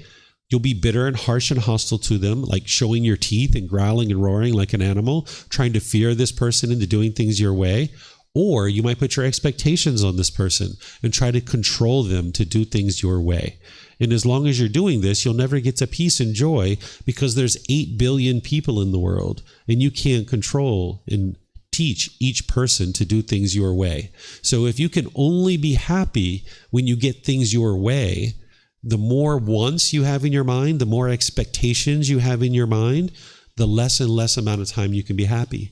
You'll be bitter and harsh and hostile to them, like showing your teeth and growling and roaring like an animal, trying to fear this person into doing things your way. Or you might put your expectations on this person and try to control them to do things your way. And as long as you're doing this, you'll never get to peace and joy, because there's 8 billion people in the world, and you can't control and teach each person to do things your way. So if you can only be happy when you get things your way, the more wants you have in your mind, the more expectations you have in your mind, the less and less amount of time you can be happy.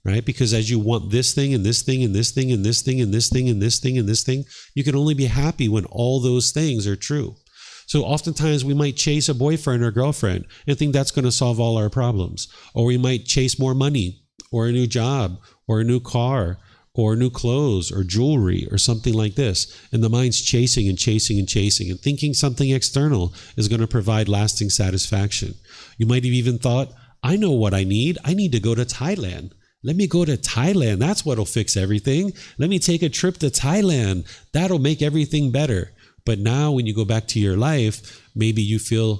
Right? Because as you want this thing and this thing and this thing and this thing and this thing and this thing and this thing, you can only be happy when all those things are true. So oftentimes we might chase a boyfriend or girlfriend and think that's going to solve all our problems. Or we might chase more money or a new job or a new car or new clothes or jewelry or something like this. And the mind's chasing and chasing and chasing and thinking something external is going to provide lasting satisfaction. You might have even thought, I know what I need. I need to go to Thailand. Let me go to Thailand. That's what'll fix everything. Let me take a trip to Thailand. That'll make everything better. But now when you go back to your life, maybe you feel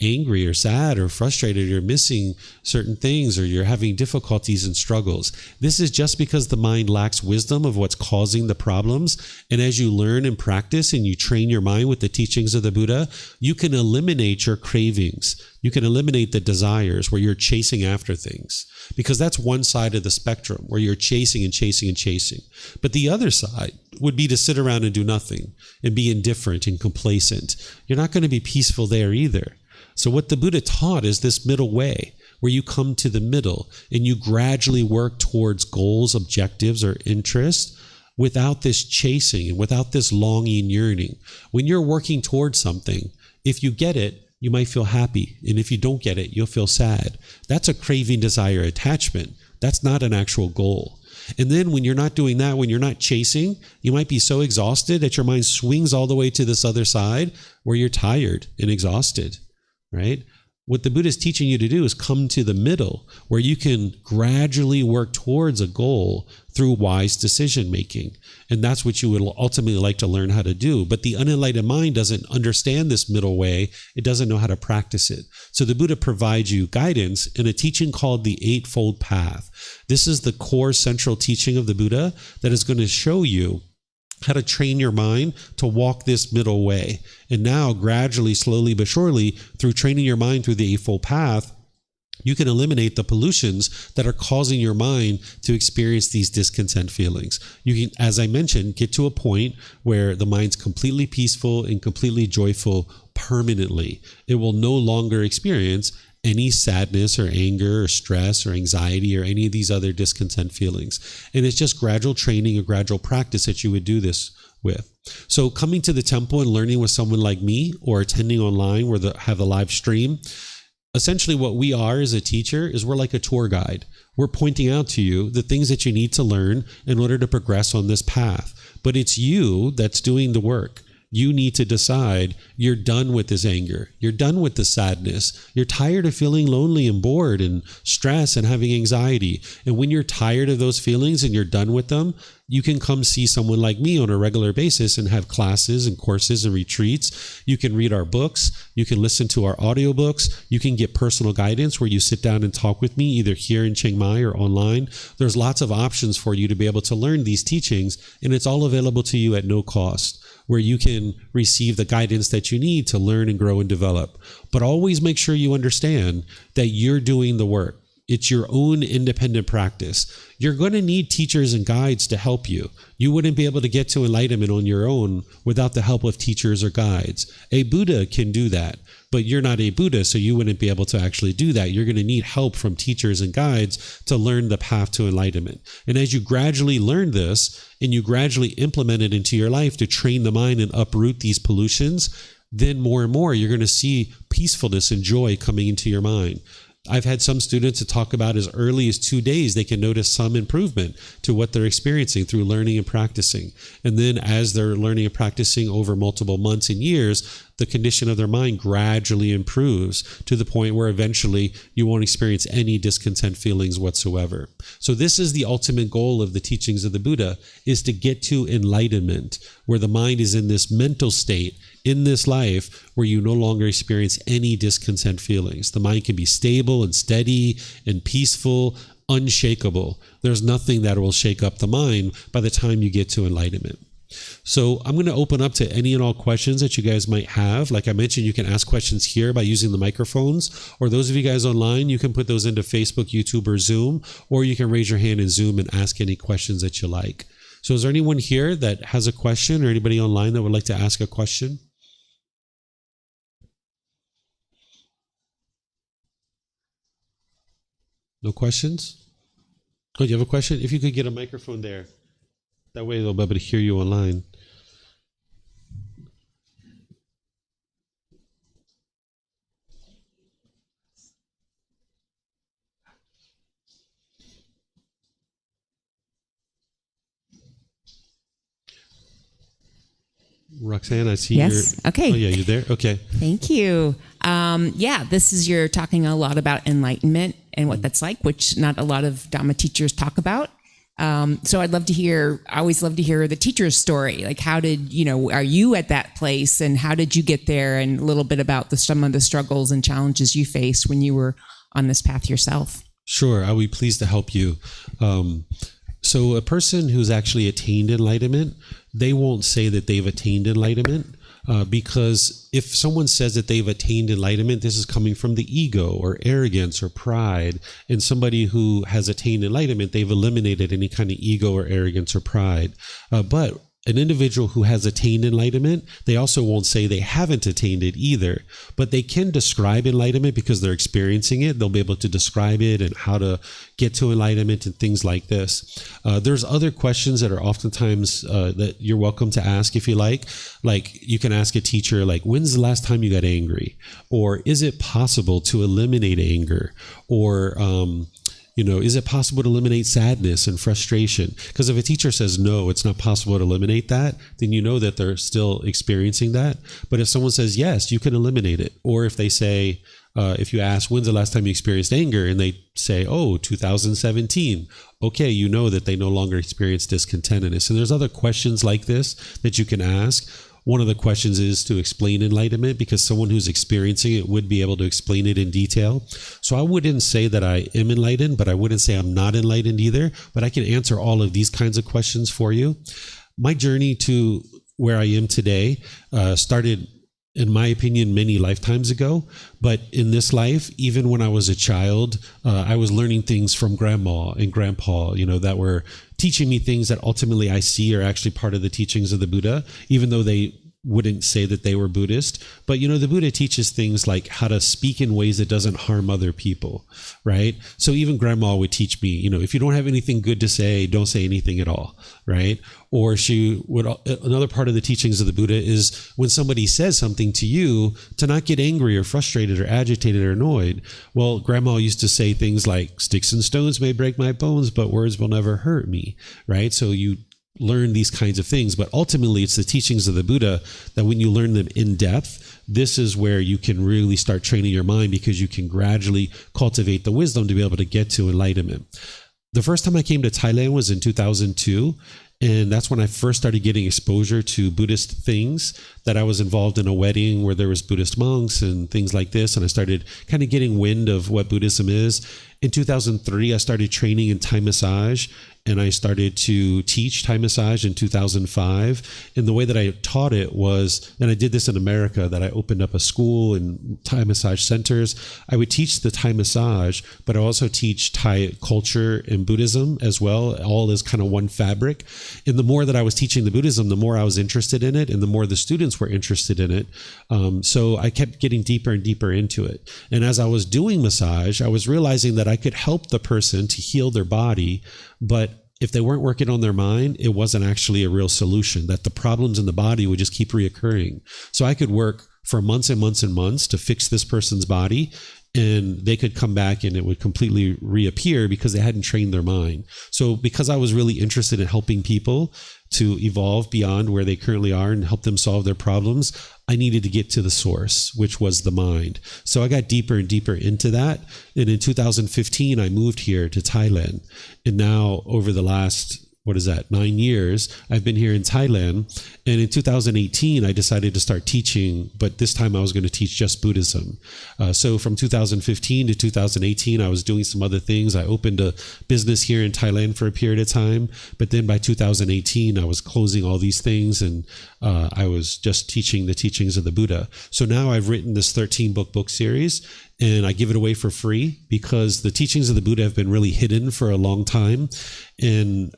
angry or sad or frustrated, you're missing certain things, or you're having difficulties and struggles. This is just because the mind lacks wisdom of what's causing the problems. And as you learn and practice and you train your mind with the teachings of the Buddha, you can eliminate your cravings. You can eliminate the desires where you're chasing after things, because that's one side of the spectrum where you're chasing and chasing and chasing. But the other side would be to sit around and do nothing and be indifferent and complacent. You're not going to be peaceful there either. So what the Buddha taught is this middle way, where you come to the middle and you gradually work towards goals, objectives, or interests without this chasing and without this longing, yearning. When you're working towards something, if you get it, you might feel happy. And if you don't get it, you'll feel sad. That's a craving, desire, attachment. That's not an actual goal. And then when you're not doing that, when you're not chasing, you might be so exhausted that your mind swings all the way to this other side where you're tired and exhausted. Right? What the Buddha is teaching you to do is come to the middle, where you can gradually work towards a goal through wise decision making. And that's what you would ultimately like to learn how to do. But the unenlightened mind doesn't understand this middle way. It doesn't know how to practice it. So the Buddha provides you guidance in a teaching called the Eightfold Path. This is the core central teaching of the Buddha that is going to show you how to train your mind to walk this middle way. And now gradually, slowly but surely, through training your mind through the Eightfold Path, you can eliminate the pollutions that are causing your mind to experience these discontent feelings. You can, as I mentioned, get to a point where the mind's completely peaceful and completely joyful permanently. It will no longer experience any sadness or anger or stress or anxiety or any of these other discontent feelings. And it's just gradual training or gradual practice that you would do this with. So coming to the temple and learning with someone like me, or attending online where have a live stream, essentially what we are as a teacher is we're like a tour guide. We're pointing out to you the things that you need to learn in order to progress on this path. But it's you that's doing the work. You need to decide you're done with this anger. You're done with the sadness. You're tired of feeling lonely and bored and stressed and having anxiety. And when you're tired of those feelings and you're done with them, you can come see someone like me on a regular basis and have classes and courses and retreats. You can read our books. You can listen to our audiobooks. You can get personal guidance where you sit down and talk with me, either here in Chiang Mai or online. There's lots of options for you to be able to learn these teachings, and it's all available to you at no cost, where you can receive the guidance that you need to learn and grow and develop. But always make sure you understand that you're doing the work. It's your own independent practice. You're going to need teachers and guides to help you. You wouldn't be able to get to enlightenment on your own without the help of teachers or guides. A Buddha can do that, but you're not a Buddha, so you wouldn't be able to actually do that. You're going to need help from teachers and guides to learn the path to enlightenment. And as you gradually learn this and you gradually implement it into your life to train the mind and uproot these pollutions, then more and more you're going to see peacefulness and joy coming into your mind. I've had some students that talk about as early as 2 days, they can notice some improvement to what they're experiencing through learning and practicing. And then as they're learning and practicing over multiple months and years, the condition of their mind gradually improves to the point where eventually you won't experience any discontent feelings whatsoever. So this is the ultimate goal of the teachings of the Buddha, is to get to enlightenment, where the mind is in this mental state in this life where you no longer experience any discontent feelings. The mind can be stable and steady and peaceful, unshakable. There's nothing that will shake up the mind by the time you get to enlightenment. So I'm going to open up to any and all questions that you guys might have. Like I mentioned, you can ask questions here by using the microphones, or those of you guys online, you can put those into Facebook, YouTube, or Zoom, or you can raise your hand in Zoom and ask any questions that you like. So is there anyone here that has a question, or anybody online that would like to ask a question? No questions? Oh, you have a question? If you could get a microphone there. That way they'll be able to hear you online. Roxanne, I see Yes. Okay. Oh, yeah, you there? Okay. Thank you. You're talking a lot about enlightenment and what that's like, which not a lot of Dhamma teachers talk about. So I always love to hear the teacher's story. Like, how did, are you at that place, and how did you get there, and a little bit about some of the struggles and challenges you faced when you were on this path yourself. Sure. I'll be pleased to help you. So a person who's actually attained enlightenment, they won't say that they've attained enlightenment. Because if someone says that they've attained enlightenment, this is coming from the ego or arrogance or pride. And somebody who has attained enlightenment, they've eliminated any kind of ego or arrogance or pride. But an individual who has attained enlightenment, they also won't say they haven't attained it either, but they can describe enlightenment because they're experiencing it. They'll be able to describe it and how to get to enlightenment and things like this. There's other questions that are oftentimes that you're welcome to ask if you like. Like, you can ask a teacher, like, when's the last time you got angry? Or is it possible to eliminate anger? Or, is it possible to eliminate sadness and frustration? Because if a teacher says, no, it's not possible to eliminate that, then you know that they're still experiencing that. But if someone says, yes, you can eliminate it. Or if they say, if you ask, when's the last time you experienced anger? And they say, 2017. Okay, you know that they no longer experience discontentedness. And there's other questions like this that you can ask. One of the questions is to explain enlightenment, because someone who's experiencing it would be able to explain it in detail. So I wouldn't say that I am enlightened, but I wouldn't say I'm not enlightened either. But I can answer all of these kinds of questions for you. My journey to where I am today started, in my opinion, many lifetimes ago. But in this life, even when I was a child, I was learning things from grandma and grandpa, that were teaching me things that ultimately I see are actually part of the teachings of the Buddha, even though they wouldn't say that they were Buddhist. But, the Buddha teaches things like how to speak in ways that doesn't harm other people, right? So even grandma would teach me, if you don't have anything good to say, don't say anything at all, right? Or another part of the teachings of the Buddha is when somebody says something to you, to not get angry or frustrated or agitated or annoyed. Well, grandma used to say things like, sticks and stones may break my bones, but words will never hurt me, right? So you learn these kinds of things, but ultimately it's the teachings of the Buddha that when you learn them in depth, this is where you can really start training your mind, because you can gradually cultivate the wisdom to be able to get to enlightenment. The first time I came to Thailand was in 2002. And that's when I first started getting exposure to Buddhist things, that I was involved in a wedding where there was Buddhist monks and things like this. And I started kind of getting wind of what Buddhism is. In 2003, I started training in Thai massage, and I started to teach Thai massage in 2005. And the way that I taught it was, and I did this in America, that I opened up a school and Thai massage centers. I would teach the Thai massage, but I also teach Thai culture and Buddhism as well, all as kind of one fabric. And the more that I was teaching the Buddhism, the more I was interested in it, and the more the students were interested in it. So I kept getting deeper and deeper into it. And as I was doing massage, I was realizing that I could help the person to heal their body, but if they weren't working on their mind, it wasn't actually a real solution, that the problems in the body would just keep reoccurring. So I could work for months and months and months to fix this person's body, and they could come back and it would completely reappear because they hadn't trained their mind. So because I was really interested in helping people to evolve beyond where they currently are and help them solve their problems, I needed to get to the source, which was the mind. So I got deeper and deeper into that. And in 2015, I moved here to Thailand. And now over the last 9 years, I've been here in Thailand. And in 2018, I decided to start teaching, but this time I was going to teach just Buddhism. So from 2015 to 2018, I was doing some other things. I opened a business here in Thailand for a period of time. But then by 2018, I was closing all these things and I was just teaching the teachings of the Buddha. So now I've written this 13-book series, and I give it away for free because the teachings of the Buddha have been really hidden for a long time, and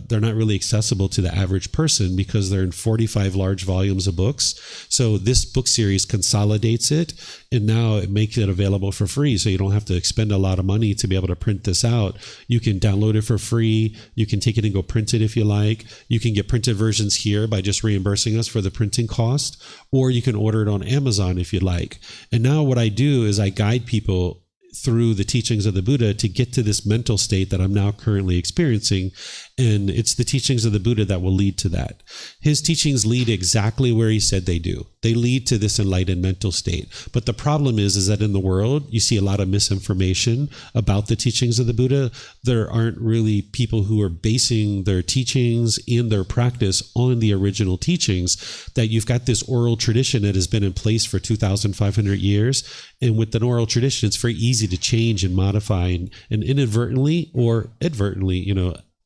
they're not really accessible to the average person because they're in 45 large volumes of books. So this book series consolidates it, and now it makes it available for free. So you don't have to expend a lot of money to be able to print this out. You can download it for free. You can take it and go print it if you like. You can get printed versions here by just reimbursing us for the printing cost, or you can order it on Amazon if you like. And now what I do is I guide people through the teachings of the Buddha to get to this mental state that I'm now currently experiencing. And it's the teachings of the Buddha that will lead to that. His teachings lead exactly where he said they do. They lead to this enlightened mental state. But the problem is that in the world, you see a lot of misinformation about the teachings of the Buddha. There aren't really people who are basing their teachings and their practice on the original teachings, that you've got this oral tradition that has been in place for 2,500 years. And with an oral tradition, it's very easy to change and modify and inadvertently or advertently,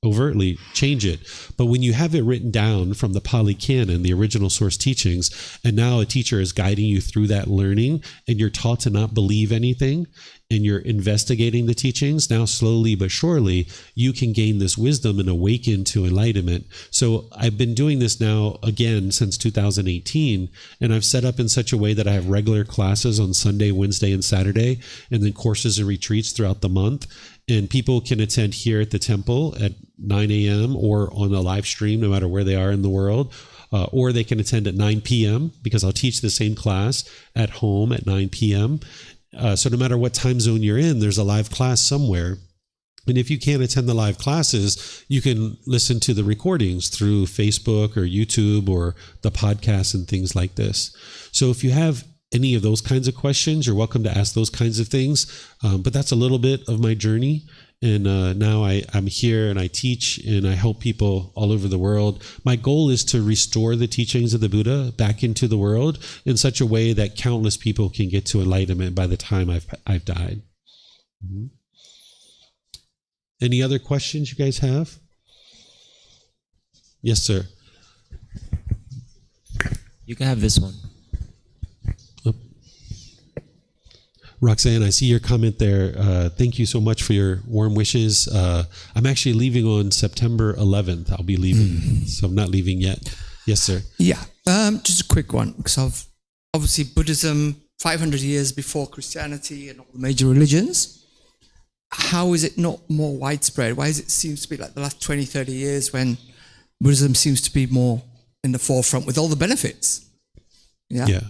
overtly change it. But when you have it written down from the Pali Canon, the original source teachings, and now a teacher is guiding you through that learning, and you're taught to not believe anything, and you're investigating the teachings, now slowly but surely, you can gain this wisdom and awaken to enlightenment. So I've been doing this now again since 2018, and I've set up in such a way that I have regular classes on Sunday, Wednesday, and Saturday, and then courses and retreats throughout the month. And people can attend here at the temple at 9 a.m. or on a live stream, no matter where they are in the world. Or they can attend at 9 p.m. because I'll teach the same class at home at 9 p.m. So no matter what time zone you're in, there's a live class somewhere. And if you can't attend the live classes, you can listen to the recordings through Facebook or YouTube or the podcasts and things like this. So if you have any of those kinds of questions, you're welcome to ask those kinds of things. But that's a little bit of my journey. And now I'm here and I teach and I help people all over the world. My goal is to restore the teachings of the Buddha back into the world in such a way that countless people can get to enlightenment by the time I've died. Mm-hmm. Any other questions you guys have? Yes, sir. You can have this one. Roxanne, I see your comment there. Thank you so much for your warm wishes. I'm actually leaving on September 11th. I'll be leaving, so I'm not leaving yet. Yes, sir. Yeah, just a quick one, because obviously Buddhism, 500 years before Christianity and all the major religions. How is it not more widespread? Why does it seem to be like the last 20, 30 years when Buddhism seems to be more in the forefront with all the benefits? Yeah.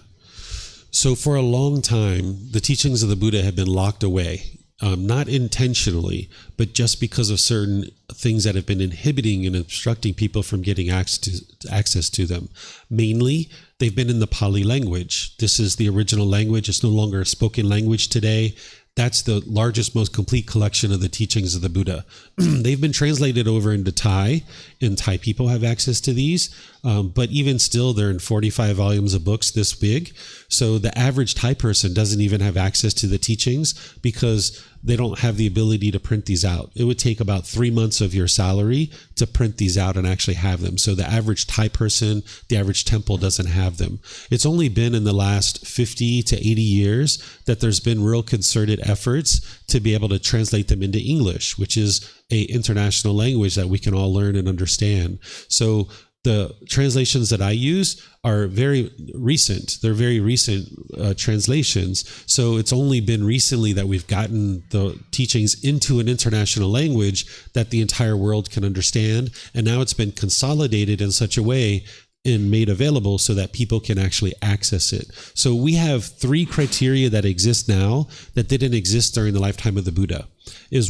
So for a long time, the teachings of the Buddha have been locked away, not intentionally, but just because of certain things that have been inhibiting and obstructing people from getting access to them. Mainly, they've been in the Pali language. This is the original language. It's no longer a spoken language today. That's the largest, most complete collection of the teachings of the Buddha. They've been translated over into Thai, and Thai people have access to these. But even still, they're in 45 volumes of books this big. So the average Thai person doesn't even have access to the teachings because they don't have the ability to print these out. It would take about 3 months of your salary to print these out and actually have them. So the average Thai person, the average temple doesn't have them. It's only been in the last 50 to 80 years that there's been real concerted efforts to be able to translate them into English, which is a international language that we can all learn and understand. So the translations that I use are very recent. They're very recent translations. So it's only been recently that we've gotten the teachings into an international language that the entire world can understand. And now it's been consolidated in such a way and made available so that people can actually access it. So we have 3 criteria that exist now that didn't exist during the lifetime of the Buddha.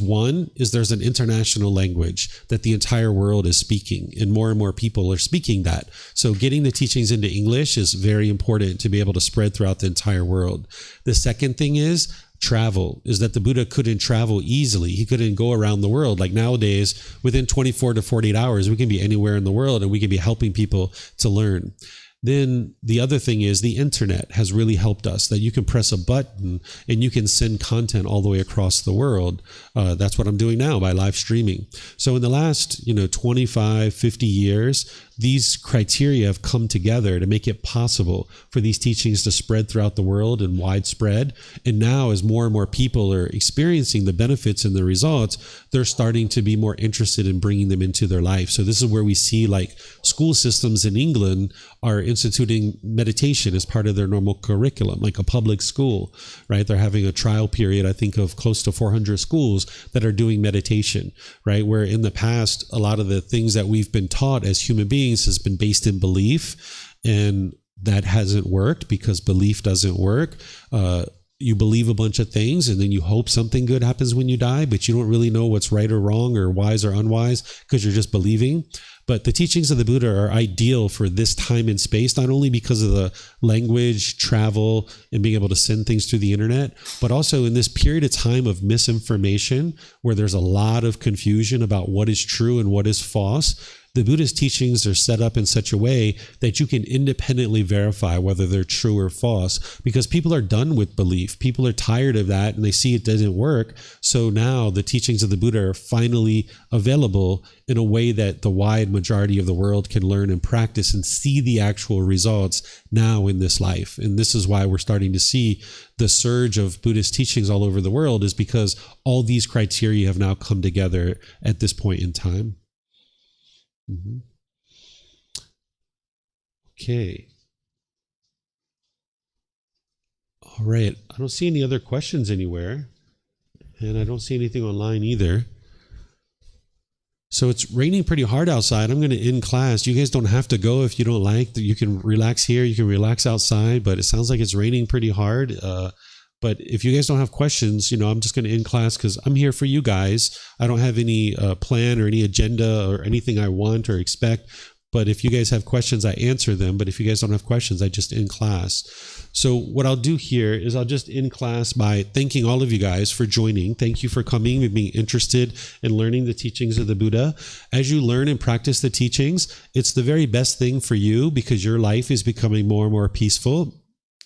One is there's an international language that the entire world is speaking, and more people are speaking that. So getting the teachings into English is very important to be able to spread throughout the entire world. The second thing is travel, is that the Buddha couldn't travel easily. He couldn't go around the world. Like nowadays, within 24 to 48 hours, we can be anywhere in the world and we can be helping people to learn. Then the other thing is the internet has really helped us, that you can press a button and you can send content all the way across the world. That's what I'm doing now by live streaming. So in the last, 25, 50 years, these criteria have come together to make it possible for these teachings to spread throughout the world and widespread. And now as more and more people are experiencing the benefits and the results, they're starting to be more interested in bringing them into their life. So this is where we see like school systems in England are instituting meditation as part of their normal curriculum, like a public school, right? They're having a trial period, I think, of close to 400 schools that are doing meditation, right? Where in the past, a lot of the things that we've been taught as human beings has been based in belief, and that hasn't worked because belief doesn't work. You believe a bunch of things and then you hope something good happens when you die, but you don't really know what's right or wrong or wise or unwise because you're just believing. But the teachings of the Buddha are ideal for this time and space, not only because of the language, travel, and being able to send things through the internet, but also in this period of time of misinformation where there's a lot of confusion about what is true and what is false. The Buddha's teachings are set up in such a way that you can independently verify whether they're true or false, because people are done with belief. People are tired of that and they see it doesn't work. So now the teachings of the Buddha are finally available in a way that the wide majority of the world can learn and practice and see the actual results now in this life. And this is why we're starting to see the surge of Buddhist teachings all over the world, is because all these criteria have now come together at this point in time. Mm-hmm. Okay. All right. I don't see any other questions anywhere, and I don't see anything online either. So it's raining pretty hard outside. I'm going to end class. You guys don't have to go if you don't like. You can relax here. You can relax outside, but it sounds like it's raining pretty hard. But if you guys don't have questions, I'm just going to end class because I'm here for you guys. I don't have any plan or any agenda or anything I want or expect. But if you guys have questions, I answer them. But if you guys don't have questions, I just end class. So what I'll do here is I'll just end class by thanking all of you guys for joining. Thank you for coming and being interested in learning the teachings of the Buddha. As you learn and practice the teachings, it's the very best thing for you because your life is becoming more and more peaceful.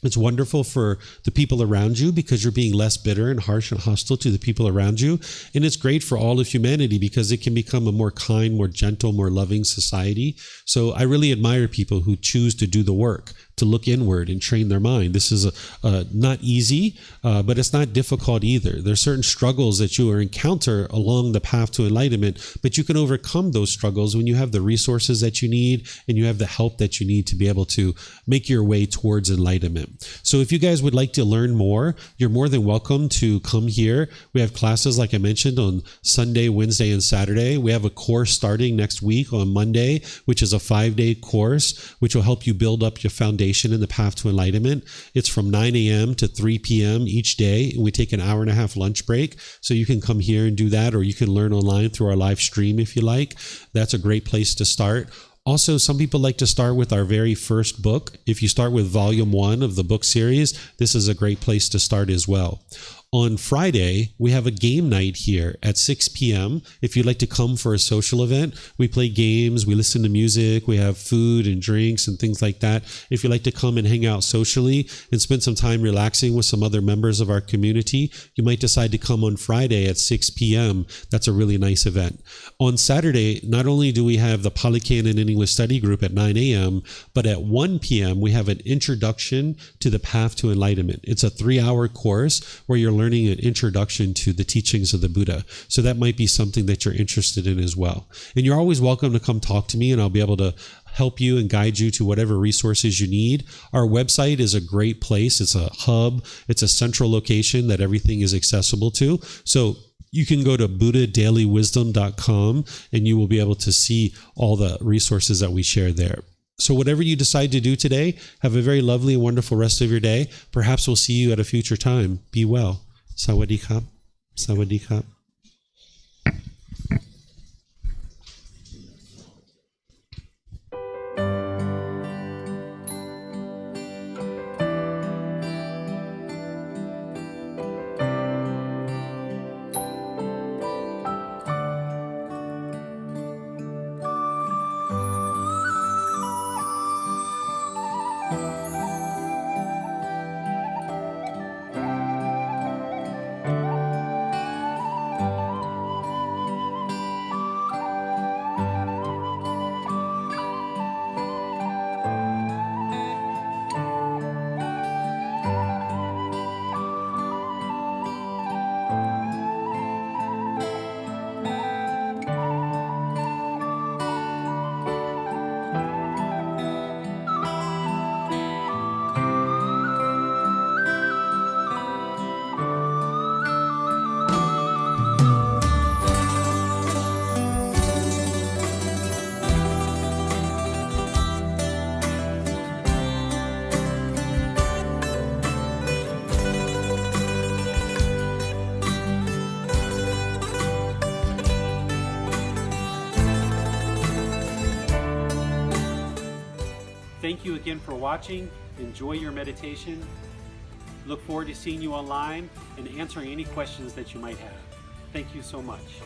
It's wonderful for the people around you because you're being less bitter and harsh and hostile to the people around you. And it's great for all of humanity because it can become a more kind, more gentle, more loving society. So I really admire people who choose to do the work, to look inward and train their mind. This is not easy, but it's not difficult either. There's certain struggles that you will encounter along the path to enlightenment, but you can overcome those struggles when you have the resources that you need and you have the help that you need to be able to make your way towards enlightenment. So if you guys would like to learn more, you're more than welcome to come here. We have classes, like I mentioned, on Sunday, Wednesday, and Saturday. We have a course starting next week on Monday, which is a 5-day course, which will help you build up your foundation in the path to enlightenment. It's from 9 a.m. to 3 p.m. each day, and we take an hour-and-a-half lunch break. So you can come here and do that, or you can learn online through our live stream if you like. That's a great place to start. Also, some people like to start with our very first book. If you start with volume 1 of the book series, this is a great place to start as well. On Friday, we have a game night here at 6 p.m. If you'd like to come for a social event, we play games, we listen to music, we have food and drinks and things like that. If you'd like to come and hang out socially and spend some time relaxing with some other members of our community, you might decide to come on Friday at 6 p.m. That's a really nice event. On Saturday, not only do we have the Pali Canon and English Study Group at 9 a.m., but at 1 p.m. we have an introduction to the path to enlightenment. It's a 3-hour course where you're learning an introduction to the teachings of the Buddha. So that might be something that you're interested in as well. And you're always welcome to come talk to me, and I'll be able to help you and guide you to whatever resources you need. Our website is a great place. It's a hub. It's a central location that everything is accessible to. So you can go to buddhadailywisdom.com and you will be able to see all the resources that we share there. So whatever you decide to do today, have a very lovely and wonderful rest of your day. Perhaps we'll see you at a future time. Be well. Sawadee krap. Sawadee krap. Thank you again for watching. Enjoy your meditation. Look forward to seeing you online and answering any questions that you might have. Thank you so much.